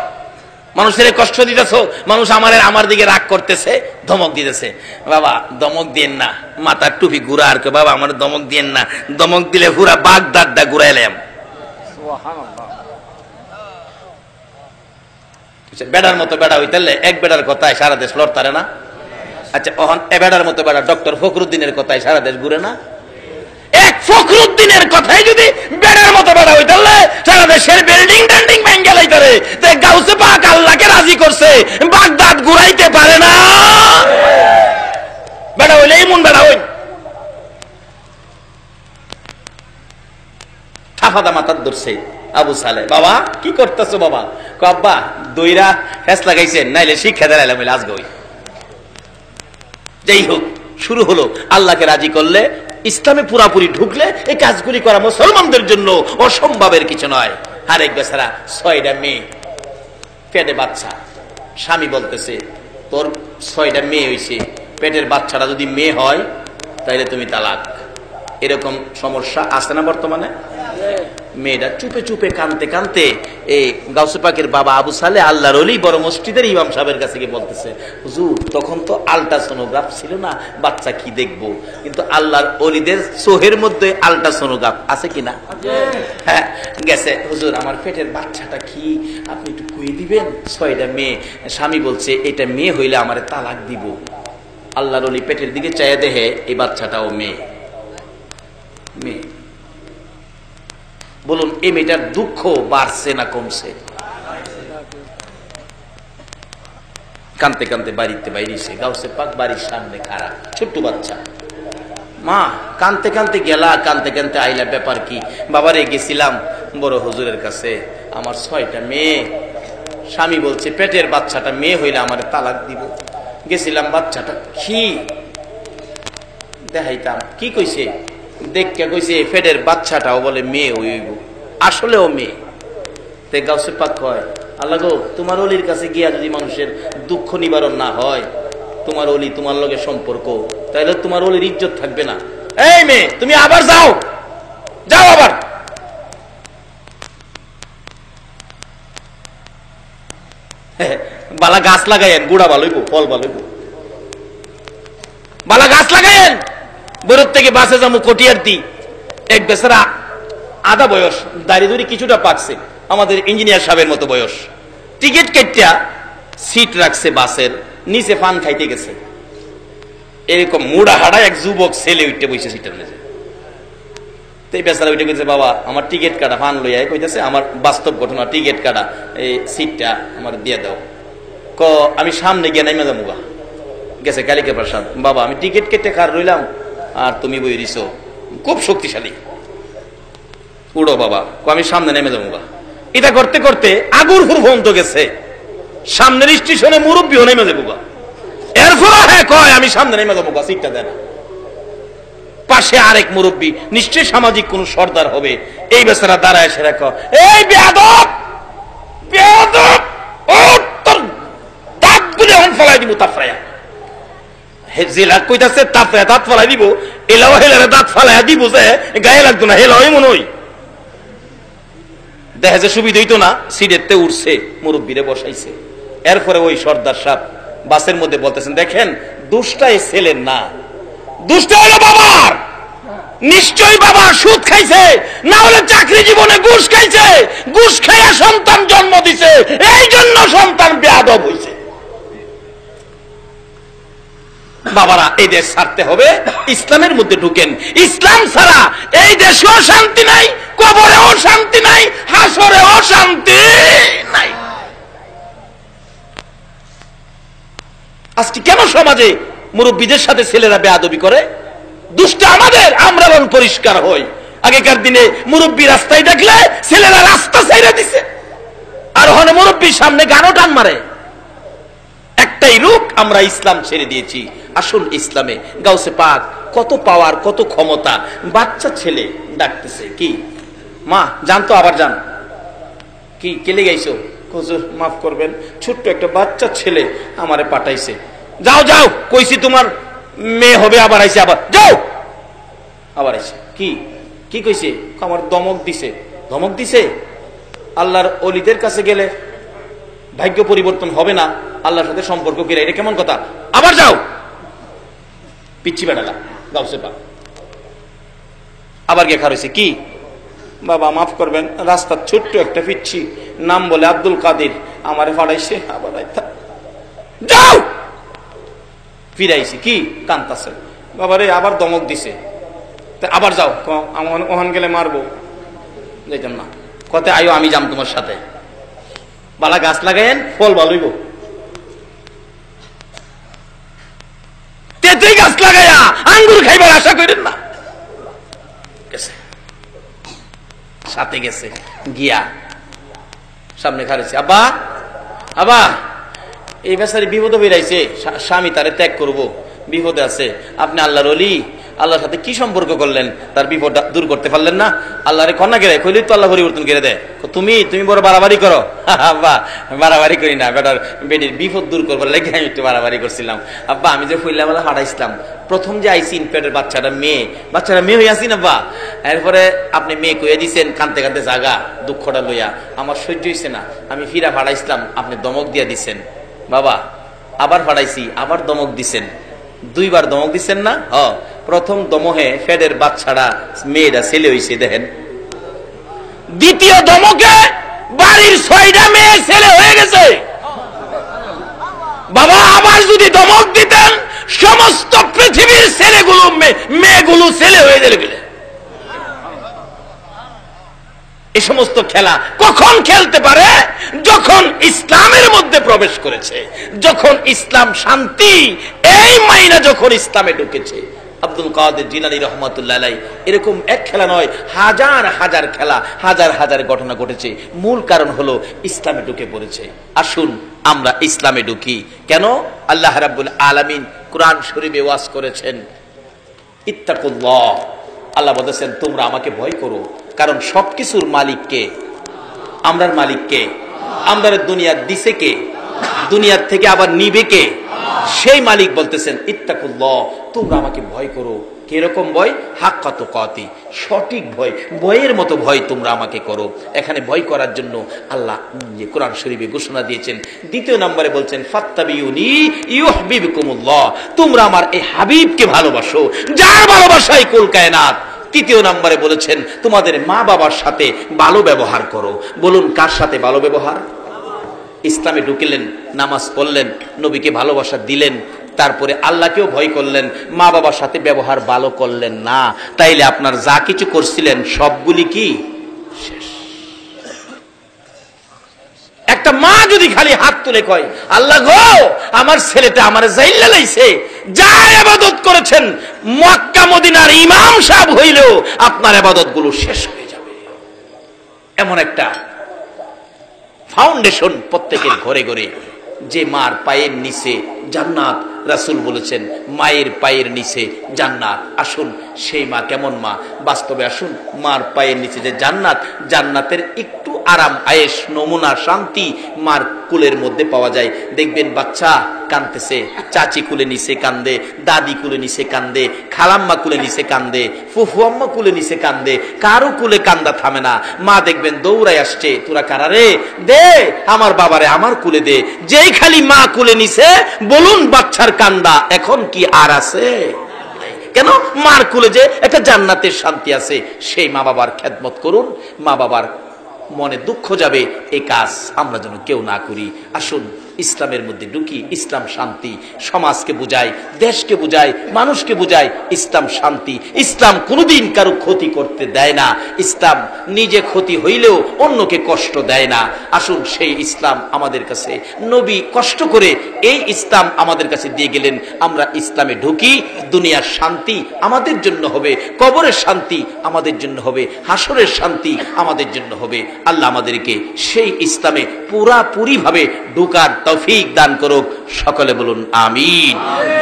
মানুষের কষ্ট দিতেছো, মানুষ আমার দিকে রাগ করতেছে, ধমক দিতেছে। বাবা, ধমক দিয়েন না, মাথার টুপি ঘুরা আর বাবা আমার ধমক দিয়েন না, ধমক দিলে পুরা বাগদাদটা ঘুরাইলাম। বেড়ার মতো বেড়া হইতালে এক বেড়ার কথায় সারা দেশ লড়তারে না? আচ্ছা, এ বেড়ার মতো বেড়া ডক্টর ফখরুদ্দিনের কথায় সারা দেশ ঘুরে না? ফখরুদ্দিনের কথাই যদি বেড়ার মতো বেড়া হইতে সারা দেশের বিল্ডিং টেন্ডিং ভেঙে লাইতারে, গাউসে পাক আল্লাহকে রাজি করছে, বাগদাদ ঘুরাইতে পারে না। বেড়া হইলে এমন বেড়া হই ঠাফাদা মাথার ধরছে আবু সালে। বাবা কি করতেছো বাবা? আব্বা দইরা ফেস লাগাইছেন, নাইলে শিক্ষা দেলাইলাম আজকে। যাই হোক, শুরু হলো। আল্লাহকে রাজি করলে, ইসলামে পুরাপুরি ঢুকলে এই কাজগুলি করা মুসলমানদের জন্য অসম্ভবের কিছু নয়। আরেক বেচারা 6টা মেয়ে, পেটে বাচ্চা। স্বামী বলতেছে তোর 6টা মেয়ে হয়েছে, পেটের বাচ্চাটা যদি মেয়ে হয় তাহলে তুমি তালাক। এরকম সমস্যা আছে না বর্তমানে? মেয়েটা চুপে চুপে কানতে কানতে এই গাউসে পাকের বাবা আবু সালে আল্লাহর ওলি বড় মসজিদের ইমাম সাহেবের কাছে গিয়ে বলতেছে, হুজুর তখন তো আল্ট্রাসোনোগ্রাফ ছিল না, বাচ্চা কি দেখবো, কিন্তু আল্লাহর ওলিদের সোহের মধ্যে আল্ট্রাসোনোগ্রাফ আছে কিনা? হ্যাঁ গেছে। হুজুর আমার পেটের বাচ্চাটা কি, আপনি একটু কুয়ে দিবেন? 6টা মেয়ে। স্বামী বলছে এটা মেয়ে হইলে আমারে তালাক দিব। আল্লাহর ওলি পেটের দিকে চাইয়া দেখে এই বাচ্চাটাও মেয়ে। মেয়ে। বলুন এই মেয়েটার দুঃখ বাড়ছে না কমছে? কানতে কানতে বাড়িতে বাইরেছে। গাউসে পাক বাড়ির সামনে খারাপ, ছোট্ট বাচ্চা। মা কানতে কানতে গেলা, কানতে কানতে আইলা, ব্যাপার কি? বাবারে গেছিলাম বড় হুজুরের কাছে, আমার 6টা মেয়ে, স্বামী বলছে পেটের বাচ্চাটা মেয়ে হইলে আমার তালাক দিব। গেছিলাম, বাচ্চাটা কি দেখাইতাম, কি কইছে দেখকে কইছে পেটের বাচ্চাটাও বলে মেয়ে হইব, আসলেও মেয়ে। তে গাউসে পাক কয়, আল্লাহ গো তোমার অলির কাছে গিয়া যদি মানুষের দুঃখ নিবারণ না হয়, তোমার অলি তোমার লগে সম্পর্ক, তাহলে তোমার অলির ইজ্জত থাকবে না। এই মেয়ে তুমি আবার যাও, যাও আবার। বালা গাছ লাগাইয়েন, গুড়া ভালো হইব, ফল ভালো হইব। বালা গাছ লাগাইয়েন। বরুদ থেকে বাসে যাবো কটিয়ার দি, এক বেচারা আধা বয়স, দাড়ি দুড়ি কিছুটা পাকছে, আমাদের ইঞ্জিনিয়ার সাহেবের মতো বয়স। টিকিট কেটে সিট রাখছে বাসের নিচে, পান খাইতে গেছে। এরকম মুড়া হাড়া এক যুবক ছেলে উঠতে বসে সিটের মেঝে। তো বেচারা উঠে গেছে, বাবা আমার টিকিট কাটা, পান লইয়া কইতেছে আমার বাস্তব ঘটনা, টিকিট কাটা, এই সিটটা আমার দিয়ে দাও। ক আমি সামনে গিয়ে নাইমা যাবো। গেছে কালিকা প্রসাদ, বাবা আমি টিকিট কেটে কার রইলাম আর তুমি বই দিছো, খুব শক্তিশালী, উড়ো বাবা। আমি সামনে নেমে যাবো। এটা করতে করতে আগুর হুর ভন্ত গেছে, সামনের স্টেশনে মুরব্বীও নেমে যাবো। এরপরে হ্যাঁ কয় আমি সামনে নেমে যাবো, সিটটা দেন। পাশে আরেক মুরব্বী, নিশ্চয়ই সামাজিক কোন সর্দার হবে। এই বেচারা দাঁড়ায় সেরা কয়, এই বেয়াদব বেয়াদব, ও তোর দাঁতগুলি এখন ফলাই দিব তাফরায়া। জেলা কইতাছে তাফরায়া দাঁত ফলাই দিব, এলাও হেলারে দাঁত ফালাইয়া দিব যে গায়ে লাগতো না, হেলাওই মনে হয়। দেখা যায় সুবিধা হইতো না, সিটেতে উঠছে, মুরব্বীরে বসাইছে। এরপরে ওই সর্দার সাহেব বাসের মধ্যে বলতেছেন, দেখেন দোষটা এই ছেলের না, দোষটা হলো বাবার। নিশ্চয়ই বাবা সুদ খাইছে, না হলে চাকরি জীবনে ঘুষ খাইছে, ঘুষ খাইয়া সন্তান জন্ম দিছে, এই জন্য সন্তান বেয়াদব হইছে। বাবারা এই দেশ ছাড়তে হবে, ইসলামের মধ্যে ঢুকেন। ইসলাম ছাড়া এই দেশেও শান্তি নাই, কবরেও শান্তি নাই, হাসরেও শান্তি নাই। আজকে কেন সমাজে মুরব্বীদের সাথে ছেলেরা বেয়াদবি করে? দুষ্ট আমাদের, আমরা বরং পরিষ্কার হই। আগেকার দিনে মুরব্বী রাস্তায় দেখলে ছেলেরা রাস্তা ছাইড়া দিছে, আর ওখানে মুরব্বীর সামনে গানও টান মারে। একটাই রূপ, আমরা ইসলাম ছেড়ে দিয়েছি। আসুন ইসলামে। গাউসে পাক কত পাওয়ার, কত ক্ষমতা। বাচ্চা ছেলে ডাকতেছে, কি মা জানতো, আবার যান, কি কেলে গাইছো? হুজুর মাফ করবেন, ছোট্ট একটা বাচ্চা ছেলে আমারে পাঠাইছে। যাও যাও, কইছি তোমার মেয়ে হবে, আবার আইছে, আবার যাও, আবার আইছে। কি কি কইছে? আমার দমক দিছে। ধমক দিছে? আল্লাহর ওলিদের কাছে গেলে ভাগ্য পরিবর্তন হবে না, আল্লাহর সাথে সম্পর্ক গেলে, এটা কেমন কথা? আবার যাও। পিচ্ছি বেড়ালা গাউসে পাক আবার গেখা রয়েছে, কি বাবা মাফ করবেন, রাস্তার ছোট্ট একটা পিচ্ছি, নাম বলে আব্দুল কাদির, আমারে ফাড়াইছে, আবার যাও। ফিরাইছি, কি কান্তাছে? বাবারে আবার দমক দিছে। আবার যাও, ওখান গেলে মারবো, যাইতাম না। কতে আইও আমি যাম তোমার সাথে, বালা গাছ লাগাইন, ফল ভালোইব। তেতুই গাছ লাগাইয়া আঙ্গুর খাইবার আশা করেন না। সাথে গেছে, গিয়া সামনে খারেছে, আব্বা আব্বা এই বেচারি বিপদে বেরাইছে, স্বামী তারে ত্যাগ করব, বিপদে আছে, আপনি আল্লাহর ওলি, আল্লাহর সাথে কি সম্পর্ক করলেন, তার বিপদ দূর করতে পারলেন না? আল্লাহরে কন্যা গেলে কইলেই তো আল্লাহ পরিবর্তন করে দেয়। তুমি বড় বাড়াবাড়ি করো। আব্বা বাড়াবাড়ি করি না, বেটার বেটির বিপদ দূর করবার লেগে আমি একটু বাড়াবাড়ি করছিলাম। আব্বা আমি যে ফইলা বেলা হাঁটাইছিলাম, প্রথম যে আইসি পেটের বাচ্চাটা মেয়ে হয়ে আসি না বা, এরপরে আপনি মেয়ে কইয়া দিচ্ছেন, কানতে কানতে জাগা দুঃখটা লইয়া, আমার সহ্য হয়েছে না, আমি ফিরা ফাড়াইছিলাম, আপনি দমক দিয়া দিচ্ছেন। বাবা আবার ফাড়াইছি, আবার দমক দিচ্ছেন, 2 বার দমক দিচ্ছেন না? প্রথম দমহে ফেডের বাচ্চাটা মেয়েরা ছেলে হয়েছে দেখেন, দ্বিতীয় দমকে বাড়ির 6টা মেয়ে ছেলে হয়ে গেছে। বাবা আবার যদি দমক দিতেন, সমস্ত পৃথিবীর ছেলেগুলো মেয়েগুলো ছেলে হয়ে যাবে। এই সমস্ত খেলা কখন খেলতে পারে? যখন ইসলামের মধ্যে প্রবেশ করেছে, যখন ইসলাম শান্তি, এই মাইনা যখন ইসলামে ঢুকেছে। আব্দুল কাদের জিলানী রহমাতুল্লাহ আলাইহি এরকম এক খেলা নয়, হাজার হাজার খেলা, হাজার হাজার ঘটনা ঘটেছে। মূল কারণ হলো ইসলামে ঢুকে পড়েছে। আসুন আমরা ইসলামে ঢুকি। কেন? আল্লাহ রাব্বুল আলামিন কুরআন শরীফে ওয়াজ করেছেন, ইত্তাকুল্লাহ। আল্লাহ বলেছেন তোমরা আমাকে ভয় করো, কারণ সবকিছুর মালিক কে? আমরার মালিক কে? আমরার দুনিয়ার দিছে কে? দুনিয়ার থেকে আবার নিবে কে? সেই মালিক বলতেছেন ইত্তাকুল্লাহ, তোমরা আমাকে ভয় করো। কিরকম ভয়? হাক্কা তুকাতি, সঠিক ভয়, ভয়ের মতো ভয় তোমরা আমাকে করো। এখানে ভয় করার জন্য আল্লাহ কোরআন শরীফে ঘোষণা দিয়েছেন। দ্বিতীয় নম্বরে বলছেন ফাত্তাবিউনি ইউহিব্বুকুমুল্লাহ, তোমরা আমার এই হাবিবকে ভালোবাসো, যার ভালোবাসায় কুল কায়নাত। তৃতীয় নম্বরে বলেছেন তোমাদের মা বাবার সাথে ভালো ব্যবহার করো। বলুন কার সাথে ভালো ব্যবহার? ইসলামে ঢুকলেন, নামাজ পড়লেন, নবীকে ভালোবাসা দিলেন, তারপরে আল্লাহকেও ভয় করলেন, মা বাবার সাথে ব্যবহার ভালো করলেন না, তাইলে আপনার যা কিছু করছিলেন সবগুলি কি শেষ। একটা মা যদি খালি হাত তুলে কয় আল্লাহ গো আমার ছেলেটা আমার জাইল্লা লাইছে, যা ইবাদত করেছেন মক্কা মদিনার ইমাম সাহেব হইলেও আপনার ইবাদত গুলো শেষ হয়ে যাবে। এমন একটা ফাউন্ডেশন প্রত্যেকের ঘরে ঘরে, যে মার পায়ের নিচে জান্নাত। রাসূল বলেছেন মায়ের পায়ের নিচে জান্নাত। আসুন সেই মা কেমন মা, বাস্তবে আসুন মার পায়ের নিচে যে জান্নাত, জান্নাতের একটু আরাম আয়েশ নমুনা শান্তি মার কুলের মধ্যে পাওয়া যায়। দেখবেন বাচ্চা কাঁদতেছে, চাচি কুলে নিচে কান্দে, দাদি কুলে নিচে কান্দে, খালাম্মা কুলে নিচে কান্দে, ফুফু আম্মা কুলে নিচে কান্দে, কারো কুলে কান্দা থামে না। মা দেখবেন দৌড়ায় আসছে, তোরা কারারে দে আমার বাবারে আমার কুলে দে। যেই খালি মা কুলে নিছে, বলুন বাচ্চার কান্দা এখন কি আর আছে? কেন? মার কুলে যে একটা জান্নাতের শান্তি আছে। সেই মা বাবার খেদমত করুন, মা বাবার মনে দুঃখ যাবে, এই কাজ আমরা যেন কেউ না করি। আসুন ইসলামের মধ্যে ঢুকি। ইসলাম শান্তি, সমাজকে বুঝায়, দেশকে বুঝায়, মানুষকে বুঝায়। ইসলাম শান্তি, ইসলাম কোনোদিন কারো ক্ষতি করতে দেয় না। ইসলাম নিজে ক্ষতি হইলেও অন্যকে কষ্ট দেয় না। আসুন সেই ইসলাম আমাদের কাছে নবী কষ্ট করে এই ইসলাম আমাদের কাছে দিয়ে গেলেন। আমরা ইসলামে ঢুকি, দুনিয়ার শান্তি আমাদের জন্য হবে, কবরের শান্তি আমাদের জন্য হবে, হাসরের শান্তি আমাদের জন্য হবে। আল্লাহ আমাদেরকে সেই ইসলামে পুরাপুরি ভাবে ঢুকার তৌফিক দান করুক। সকলে বলুন আমিন।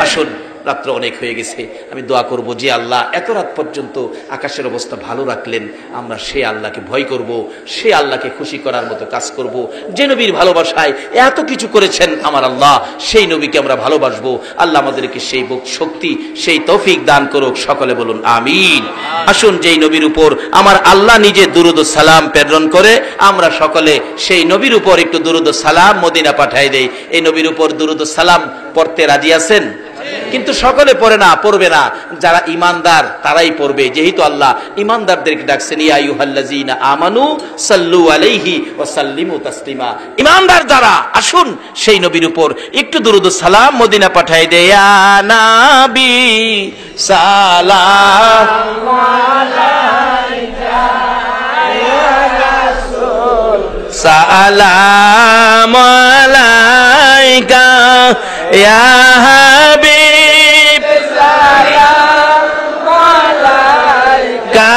আসুন রাত্র অনেক হয়ে গেছে, আমি দোয়া করব যে আল্লাহ এত রাত পর্যন্ত আকাশের অবস্থা ভালো রাখলেন, আমরা সে আল্লাহকে ভয় করব, সে আল্লাহকে খুশি করার মতো কাজ করব। যে নবীর ভালোবাসায় এত কিছু করেছেন আমার আল্লাহ, সেই নবীকে আমরা ভালোবাসবো। আল্লাহ আমাদেরকে সেই শক্তি, সেই তৌফিক দান করুক। সকলে বলুন আমিন। আসুন যেই নবীর উপর আমার আল্লাহ নিজে দুরুদ ও সালাম প্রেরণ করে, আমরা সকলে সেই নবীর উপর একটু দুরুদ ও সালাম মদিনা পাঠাই দেই। এই নবীর উপর দুরুদ ও সালাম পড়তে রাজি আছেন? কিন্তু সকলে পড়ে না, পড়বে না। যারা ইমানদার তারাই পড়বে, যেহেতু আল্লাহ ইমানদারদেরকে ডাকছেন, ইয়া আইয়ুহাল্লাযীনা আমানু সাল্লু আলাইহি ওয়া সাল্লিমু তাসলিমা। ইমানদার যারা, আসুন সেই নবীর উপর একটু দুরূদ ও সালাম মদিনা পাঠাই দে। ইয়া নবী সালাম আলাইকা, ইয়া রাসূল সালাম আলাইকা, ইয়া হাবিব সালাম আলাইকা,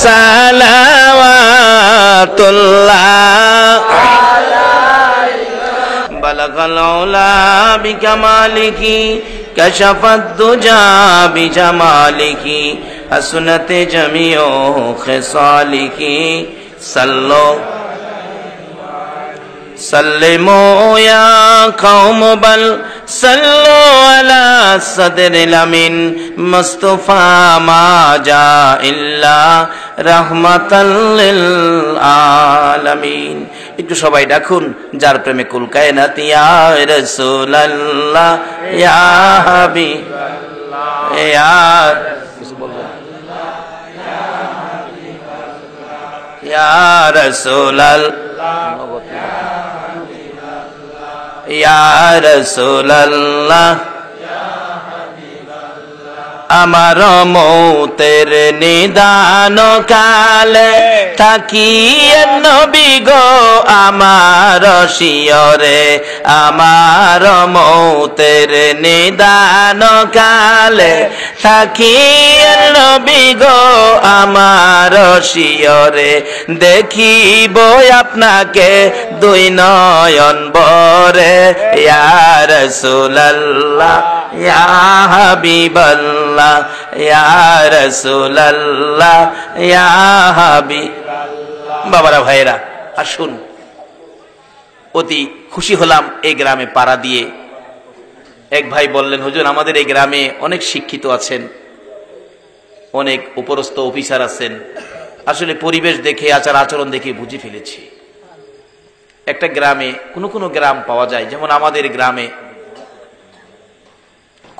সালাওয়াতুল্লাহ আলাইকা। বালাগাল উলা বিকামালিহি কাশাফাদ দুজা বিজামালিহি হাসনাতে জামিউ খিসালিহি সাল্লু সাল্লিমু ইয়া কওম বাল সাল্লু আলা সাদরিল আমিন মুস্তাফা মা জা ইল্লা রাহমাতাল লিল আলামিন। একটু সবাই ডাকুন, যার প্রেমে কুল কায়নাত, ইয়া রাসূলুল্লাহ ইয়া হাবিবাল্লাহ ইয়া ইয়া রাসূলুল্লাহ ইয়া রাসূলুল্লাহ আমার মৌতের নিদান কালে থাকিয়ে নবী গো আমার শিয়রে, আমার মৌতের নিদান কালে থাকিয়ে নবী গো আমার শিয়রে, দেখিব আপনাকে দুই নয়ন ভরে, ইয়া রাসূলুল্লাহ ইয়া হাবিবাল্লাহ ইয়া রাসূলুল্লাহ ইয়া হাবিবাল্লাহ। বাবারা ভাইরা, আসুন, অতি খুশি হলাম এই গ্রামে পাড়া দিয়ে। এক ভাই বললেন, হুজুর আমাদের এই গ্রামে অনেক শিক্ষিত আছেন, অনেক উপরস্থ অফিসার আছেন, আসলে পরিবেশ দেখে আচার আচরণ দেখে বুঝে ফেলেছি। একটা গ্রামে কোনো গ্রাম পাওয়া যায়, যেমন আমাদের গ্রামে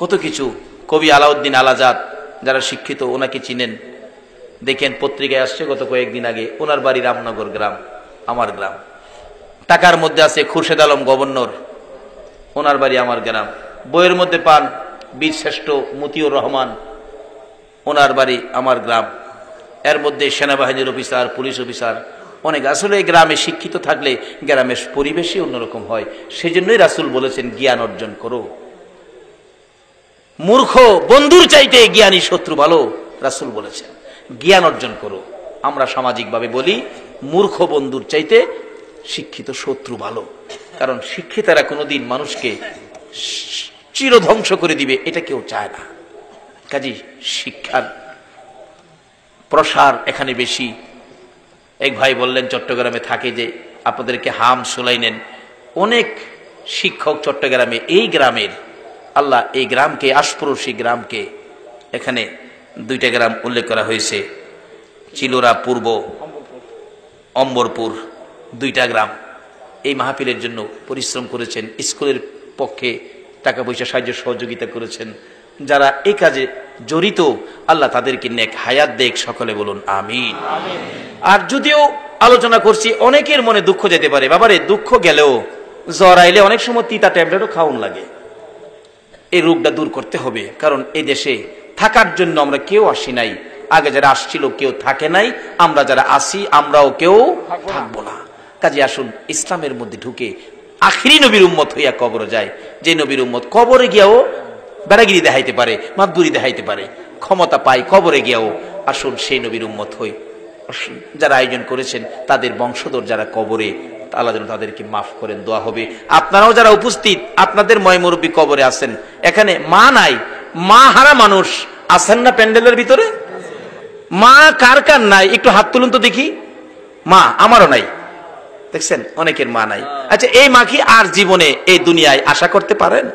কত কিছু। কবি আলাউদ্দিন আলাজাদ, যারা শিক্ষিত ওনাকে চিনেন, দেখেন পত্রিকায় আসছে গত কয়েকদিন আগে, ওনার বাড়ি রামনগর গ্রাম, আমার গ্রাম। টাকার মধ্যে আছে খুরশেদ আলম গভর্নর, ওনার বাড়ি আমার গ্রাম। বইয়ের মধ্যে পান বীর শ্রেষ্ঠ মতিউর রহমান, ওনার বাড়ি আমার গ্রাম। এর মধ্যে সেনাবাহিনীর অফিসার, পুলিশ অফিসার অনেক। আসলে এই গ্রামে শিক্ষিত থাকলে গ্রামের পরিবেশই অন্যরকম হয়। সেজন্যই রাসূল বলেছেন, জ্ঞান অর্জন করো। মূর্খ বন্ধুর চাইতে জ্ঞানী শত্রু ভালো, রাসূল বলেছেন, জ্ঞান অর্জন করো। আমরা সামাজিকভাবে বলি, মূর্খ বন্ধুর চাইতে শিক্ষিত শত্রু ভালো, কারণ শিক্ষিতরা কোনোদিন মানুষকে চিরধ্বংস করে দিবে, এটা কেউ চায় না। কাজেই শিক্ষার প্রসার এখানে বেশি। এক ভাই বললেন, চট্টগ্রামে থাকে যে, আপনাদেরকে হাম শুনাইলেন, অনেক শিক্ষক চট্টগ্রামে, এই গ্রামের, আল্লাহ এই গ্রামকে, আশপড়শি গ্রামকে, এখানে দুইটা গ্রাম উল্লেখ করা হয়েছে, চিলোরা পূর্ব, অম্বরপুর, দুইটা গ্রাম এই মাহফিলের জন্য পরিশ্রম করেছেন, স্কুলের পক্ষে টাকা পয়সা সাহায্য সহযোগিতা করেছেন। যারা এই কাজে জড়িত, আল্লাহ তাদেরকে নেক হায়াত দেখ, সকলে বলুন আমিন। আর যদিও আলোচনা করছি, অনেকের মনে দুঃখ যেতে পারে, বাবারে দুঃখ গেলেও জ্বর আইলে অনেক সময় তিতা ট্যাবলেটও খাওয়ান লাগে। এই রোগটা দূর করতে হবে, কারণ এই দেশে থাকার জন্য আমরা কেউ আসি নাই। আগে যারা আসছিল কেউ থাকে নাই, আমরা যারা আসি আমরাও কেউ থাকবো না। কাজে আসুন ইসলামের মধ্যে ঢুকে আখিরি নবীর উম্মত হইয়া কবরে যায়। যে নবীর উম্মত কবরে গিয়াও বেড়াগিরি দেখাইতে পারে, মাতবুরি দেখাইতে পারে, ক্ষমতা পায় কবরে গিয়াও, আসুন সেই নবীর উম্মত হই। যারা আয়োজন করেছেন তাদের বংশধর যারা কবরে, আল্লাহ যেন তাদেরকে মাফ করেন, দোয়া হবে। আপনারাও যারা উপস্থিত, আপনাদের ময়মুরব্বী কবরে আছেন, এখানে মা নাই, মা হারা মানুষ আছেন না প্যান্ডেলের ভিতরে? মা কার কার নাই একটু হাত তুলুন তো দেখি। মা আমারও নাই, দেখছেন অনেকের মা নাই। আচ্ছা, এই মা কি আর জীবনে এই দুনিয়ায় আশা করতে পারেন?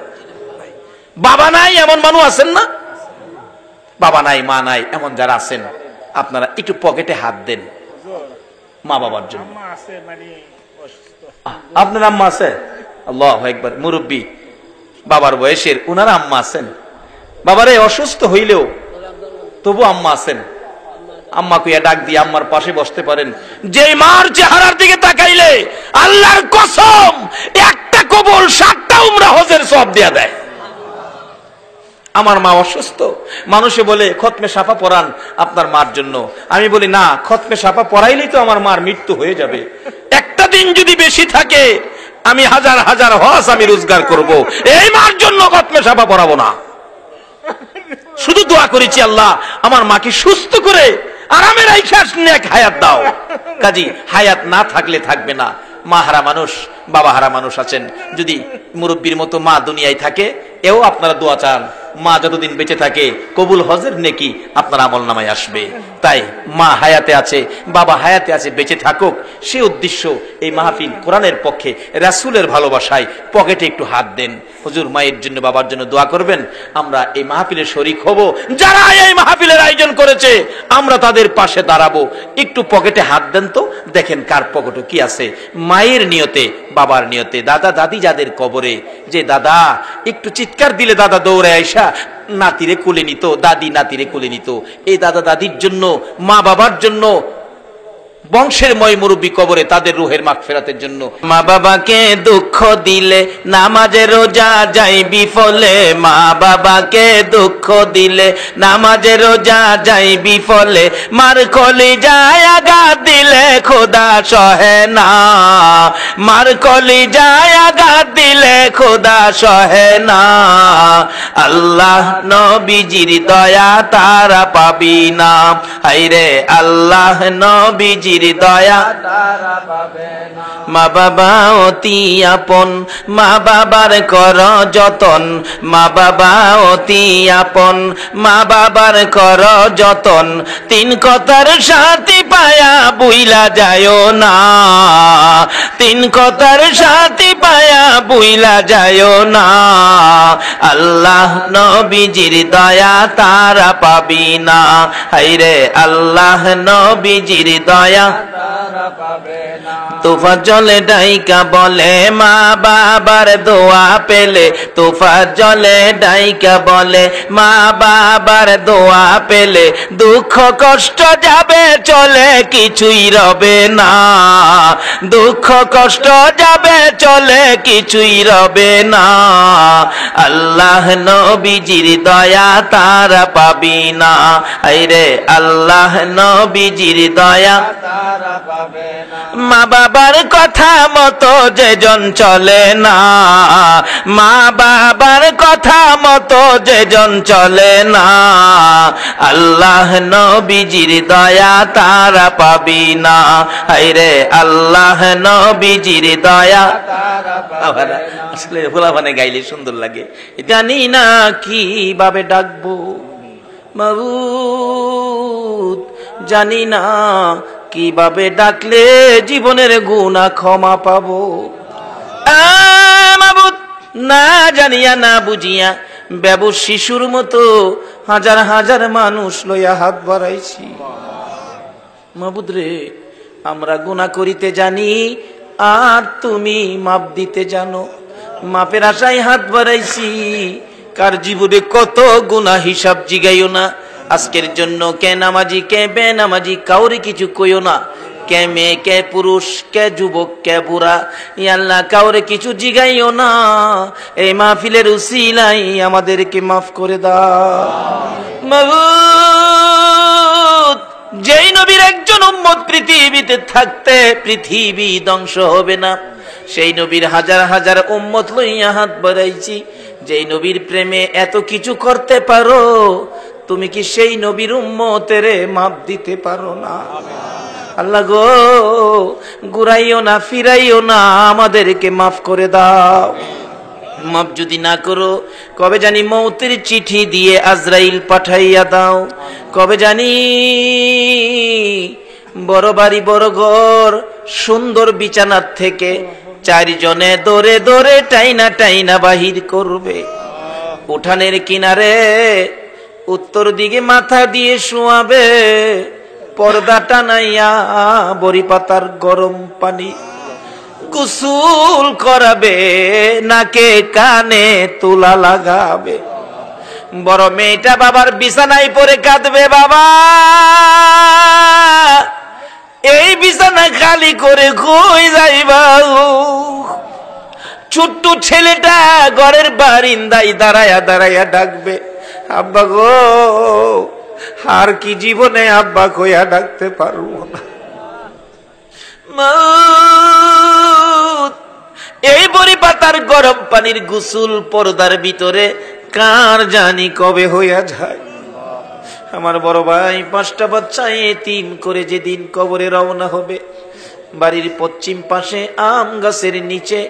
বাবা নাই এমন মানুষ আছেন না? বাবা নাই, মা নাই এমন যারা আছেন, আপনারা একটু পকেটে হাত দেন মা বাবার জন্য। আপনার আম্মা আছে? আল্লাহু আকবার। মুরব্বী বাবার বয়সের, ওনারা আম্মা আছেন, বাবারে অসুস্থ হইলেও তবু আম্মা আছেন, আম্মা কুইয়া ডাক দিয়ে আম্মার পাশে বসতে পারেন। যে মার চেহারার দিকে তাকাইলে আল্লাহর কসম একটা কবুল 7টা উমরা হজের সব দেয়া দেয়। আমার মা অসুস্থ, মানুষে বলে খতমে সাফা পড়ান আপনার মার জন্য, আমি বলি না, খতমে সাফা পড়াইলেই তো আমার মার মৃত্যু হয়ে যাবে, একটা দিন যদি বেশি থাকে আমি হাজার হাজার হজ আমি রোজগার করব, এই মার জন্য খতমে সাফা পড়াবো না। শুধু দোয়া করেছি আল্লাহ আমার মাকে সুস্থ করে আরামের আইখাস নেক হায়াত দাও। কাজী হায়াত না থাকলে থাকবে না, মা হারা মানুষ, বাবা হারা মানুষ আছেন, যদি মুরব্বীর মতো মা দুনিয়ায় থাকে এও আপনারা দোয়া চান, মা যতদিন বেঁচে থাকে কবুল হজের নেকি আপনার আমল নামায় আসবে। তাই মা হায়াতে আছে, বাবা হায়াতে আছে, বেঁচে থাকুক, সে উদ্দেশ্য এই মাহফিল কোরআনের পক্ষে, রাসূলের ভালোবাসায় পকেটে একটু হাত দেন, হুজুর মায়ের জন্য বাবার জন্য দোয়া করবেন, আমরা এই মাহফিলে শরীক হব, যারা এই মাহফিলের আয়োজন করেছে আমরা তাদের পাশে দাঁড়াবো, একটু পকেটে হাত দেন তো, দেখেন কার পকেটে কি আছে, মায়ের নিয়তে, বাবার নিয়তে। দাদা দাদি যাদের কবরে, যে দাদা একটু চিৎকার দিলে দাদা দৌড়ে আইসা নাতিরে কোলে নিত, দাদি নাতিরে কোলে নিত, এই দাদা দাদির জন্য, মা বাবার জন্য, বংশের ময় মুরব্বী কবরে, তাদের রুহের মাগফিরাতের জন্য। মা বাবাকে দুঃখ দিলে নামাজে রোজা যাই বিফলে, মা বাবাকে দুঃখ দিলে নামাজে রোজা যাই বিফলে, মার কলিজায় আঘাত দিলে খোদা সহে না, মার কলিজায় আঘাত দিলে খোদা সহে না, আল্লাহ নবীজির দয়া তারা পাবি না, হায়রে আল্লাহ নবীজির দয়া তারা পাবে না। মা বাবা অতি আপন, মা বাবার কর যতন, মা বাবা অতি আপন, মা বাবার কর যতন, 3 কথার সাথী পায়া বুইলা যায়ও না, 3 কথার সাথী পায়া বুইলা যায়ও না, আল্লাহ নবীজির দয়া তারা পাবি না, হায়রে আল্লাহ নবীজির দয়া তারা পাবে না। তোফা জলে ডাইকা বলে মা বাবার দোয়া পেলে, তোফা জলে ডাইকা বলে মা বাবার দোয়া পেলে, দুঃখ কষ্ট যাবে চলে কিছুই রবে না, দুঃখ কষ্ট যাবে চলে কিছুই রবে না, আল্লাহ নবীজির দয়া তারা পাবি না, আইরে আল্লাহ নবীজির দয়া তারা পাবে না। মা বাবার কথা মতো যেজন চলে না, মা বাবার কথা মতো যেজন চলে না, আল্লাহ নবীজির দয়া তারা পাবি না, হায়রে আল্লাহ নবীজির দয়া তারা পাবে না। আসলে ফুলাফানে গাইলে সুন্দর লাগে। জানি না কিভাবে ডাকবো মাবুদ, জানি না কিভাবে ডাকলে জীবনের গুনাহ ক্ষমা পাবো, মাবুদ না জানিয়া না বুঝিয়া বেবুস শিশুর মতো হাজার হাজার মানুষ লইয়া হাত বাড়াইছি, মাবুদ রে আমরা গুনাহ করিতে জানি আর তুমি মাপ দিতে জানো, মাপের আশায় হাত বাড়াইছি, কার জীবনে কত গুনাহ হিসাব জিগাইও না, আজকের জন্য কে নামাজি কে বেনামাজি কাউরে কিছু কইও না, কে মেয়ে কে পুরুষ কে যুবক কে বুড়া, ইয়া আল্লাহ কাউরে কিছু জিগাইও না, এই মাহফিলের উসিলাই আমাদেরকে মাফ করে দাও মাবুদ। যেই নবীর একজন উম্মত পৃথিবীতে থাকতে পৃথিবী ধ্বংস হবে না, সেই নবীর হাজার হাজার উম্মত লইয়া হাত বাড়াইছি, যেই নবীর প্রেমে এত কিছু করতে পারো, তুমি কি সেই নবীর উম্মতের মাপ দিতে পারো না? আল্লাহ গো ঘুরাইও না ফিরাইও না, আমাদেরকে মাফ করে দাও। মাফ যদি না করো কবে জানি মৌতের চিঠি দিয়ে আজরাইল পাঠাইয়া দাও, কবে জানি বড় বাড়ি বড় ঘর সুন্দর বিছানার থেকে 4 জনে দৌড়ে দৌড়ে টাইনা টাইনা বাহির করবে, উঠানের কিনারে উত্তর দিকে মাথা দিয়ে শোয়াবে, পর্দা টানাইয়া বড়ি পাতার গরম পানি গোসল করাবে, নাকে কানে তুলা লাগাবে। বড় মেয়েটা বাবার বিছানায় পড়ে কাঁদবে, বাবা এই বিছানা খালি করে কই যাইবা? ছোট্ট ছেলেটা ঘরের বারিন্দায় দাঁড়ায়া দাঁড়ায়া ডাকবে, আব্বা গো, আর কি জীবনে আব্বা কইয়া ডাকতে পারবো না। এই বড়ি পাতার গরম পানির গোসল পর্দার ভিতরে কার জানি কবে হইয়া যায়। আমার বড় ভাই 5টা বাচ্চা এতিম করে যেদিন কবরে রওনা হবে, বাড়ির পশ্চিম পাশে আম গাছের নিচে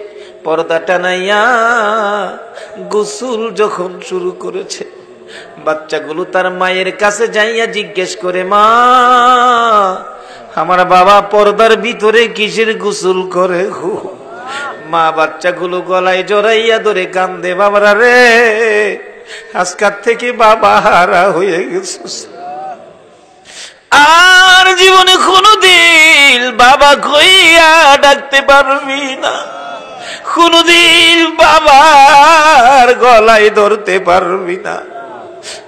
পর্দা টানাইয়া গোসল যখন শুরু করেছে, বাচ্চাগুলো তার মায়ের কাছে যাইয়া জিজ্ঞেস করে, মা আমার বাবা পর্দার ভিতরে কিসের গোসল করে গো? মা বাচ্চাগুলো গলায় জড়াইয়া ধরে কান্দে, বাবারা রে, আজকাল থেকে বাবা হারা হয়ে গেছে, আর জীবনে কোনদিন বাবা কইয়া ডাকতে পারবি না, কোনদিন বাবার গলায় ধরতে পারবি না।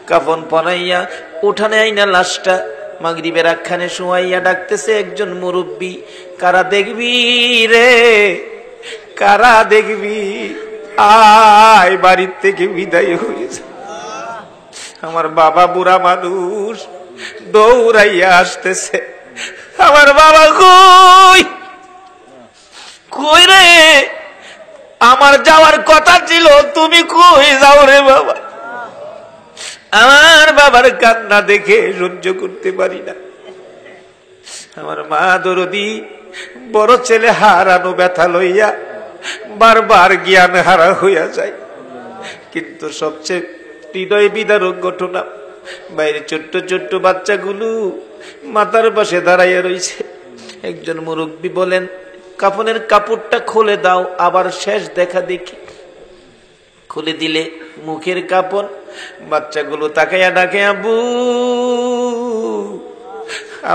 কাফন পরাইয়া উঠানে আইনা লাশটা মাগরিবের আখ্যানে শুয়াইয়া ডাকতেছে একজন মুরব্বী, কারা দেখবি রে, কারা দেখবি, আয় বাড়ির থেকে বিদায় হয়েছে। আমার বাবা বুড়া মানুষ দৌড়াইয়া আসতেছে, আমার বাবা কই, কই রে, আমার যাওয়ার কথা ছিল, তুমি কই যাও রে বাবা? আমার বাবার কান্না দেখে সহ্য করতে পারি না। আমার মা দরদি বড় ছেলে হারানো ব্যথা লইয়া বারবার জ্ঞান হারা হইয়া যায়। কিন্তু সবচেয়ে হৃদয় বিদারক ঘটনা, বাইরে ছোট্ট ছোট্ট বাচ্চাগুলো মাথার পাশে দাঁড়াইয়া রয়েছে। একজন মুরব্বী বলেন, কাফনের কাপড়টা খুলে দাও, আবার শেষ দেখা দেখি। খুলে দিলে মুখের কাপড়, বাচ্চাগুলো তাকাইয়া ডাকে, আব্বু,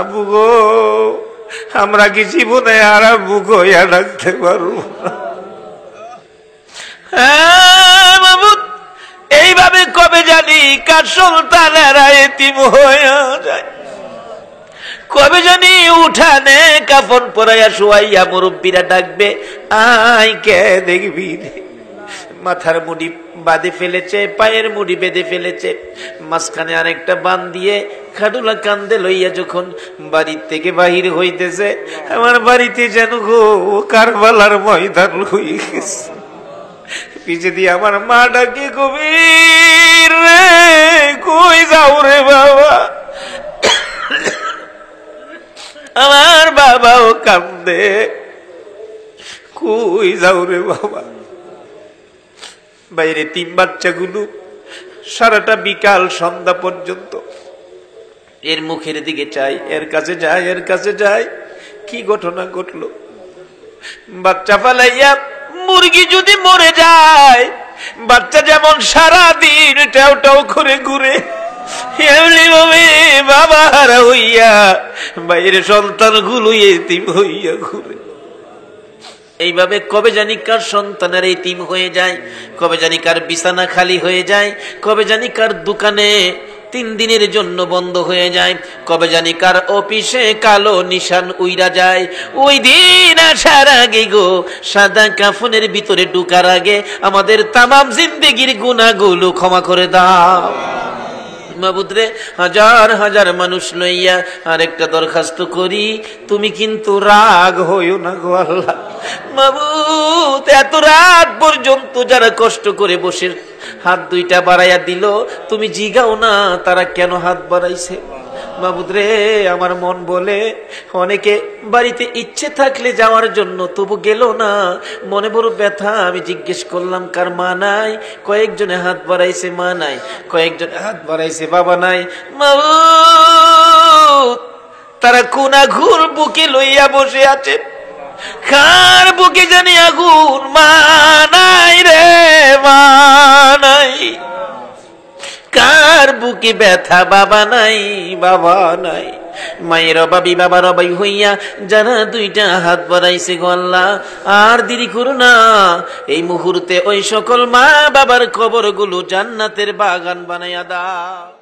আব্বু গো, আমরা কি জীবনে আর আব্বু কইয়া ডাকতে পারবো? এইভাবে কবে জানি কার সন্তানেরা এতিম হইয়া যায়, কবে জানি উঠানে কাফন পরাইয়া শুয়াইয়া মুরব্বীরা ডাকবে, আই কে দেখবি, মাথার মুড়ি বাঁধে ফেলেছে, পায়ের মুড়ি বেঁধে ফেলেছে, মাঝখানে আরেকটা বান দিয়ে খাডুলা কান্দে লইয়া যখন বাড়ির থেকে বাহির হইতেছে, আমার বাড়িতে যেন গো কারবালার ময়দান হয়ে গেছে। পিছে দিয়ে আমার মা ডাকে, কবির রে, কই যাও রে বাবা? আমার বাবাও কান্দে, কই যাও রে বাবা? বাইরে 3 বাচ্চাগুলো সারাটা বিকাল সন্ধ্যা পর্যন্ত এর মুখের দিকে চাই, এর কাছে যায়, এর কাছে যায়। কি ঘটনা ঘটলো? বাচ্চা ফালাইয়া মুরগি যদি মরে যায়, বাচ্চা যেমন সারাদিন টাও টাও করে ঘুরে, এমনি ভাবে বাবা হারা হইয়া বাইরে সন্তান গুলো এতিম হইয়া ঘুরে। এইভাবে কবে জানি কার সন্তানের এতিম হয়ে যায়, কবে জানি কার বিছানা খালি হয়ে যায়, কবে জানি কার দোকানে 3 দিনের জন্য বন্ধ হয়ে যায়, কবে জানি কার অফিসে কালো নিশান উইরা যায়। ওই দিন আসার আগে গো, সাদা কাফনের ভিতরে ঢুকার আগে আমাদের তামাম জিন্দেগির গুনাহগুলো ক্ষমা করে দাও মাবুদরে। হাজার হাজার মানুষ লইয়া আরেকটা দরখাস্ত করি, তুমি কিন্তু রাগ হইও না গো আল্লাহ। মাবুদ, এত রাত পর্যন্ত যারা কষ্ট করে বসে হাত 2টা বাড়াইয়া দিল, তুমি জিগাও না তারা কেন হাত বাড়াইছে। মাবুদরে, আমার মন বলে অনেকে বাড়িতে ইচ্ছে থাকলে যাওয়ার জন্য তবু গেল না, মনে বড় ব্যথা। আমি জিজ্ঞেস করলাম কার মা নাই, কয়েকজনে হাত বাড়াইছে মা নাই, কয়েকজনে হাত বাড়াইছে বাবা নাই। মাবুদ, তারা কোন আগুন বুকে লইয়া বসে আছে, কার বুকে জানি আগুন, মা নাই রে, মা নাই, কার বুকে বুকে ব্যথা, বাবা নাই, বাবা নাই। মায়ের অভাবী বাবার অভাবী হইয়া যারা দুইটা হাত বাড়াইছে গো আল্লাহ, আর দেরি করো না, এই মুহূর্তে ওই সকল মা বাবার কবরগুলো জান্নাতের বাগান বানাইয়া দাও।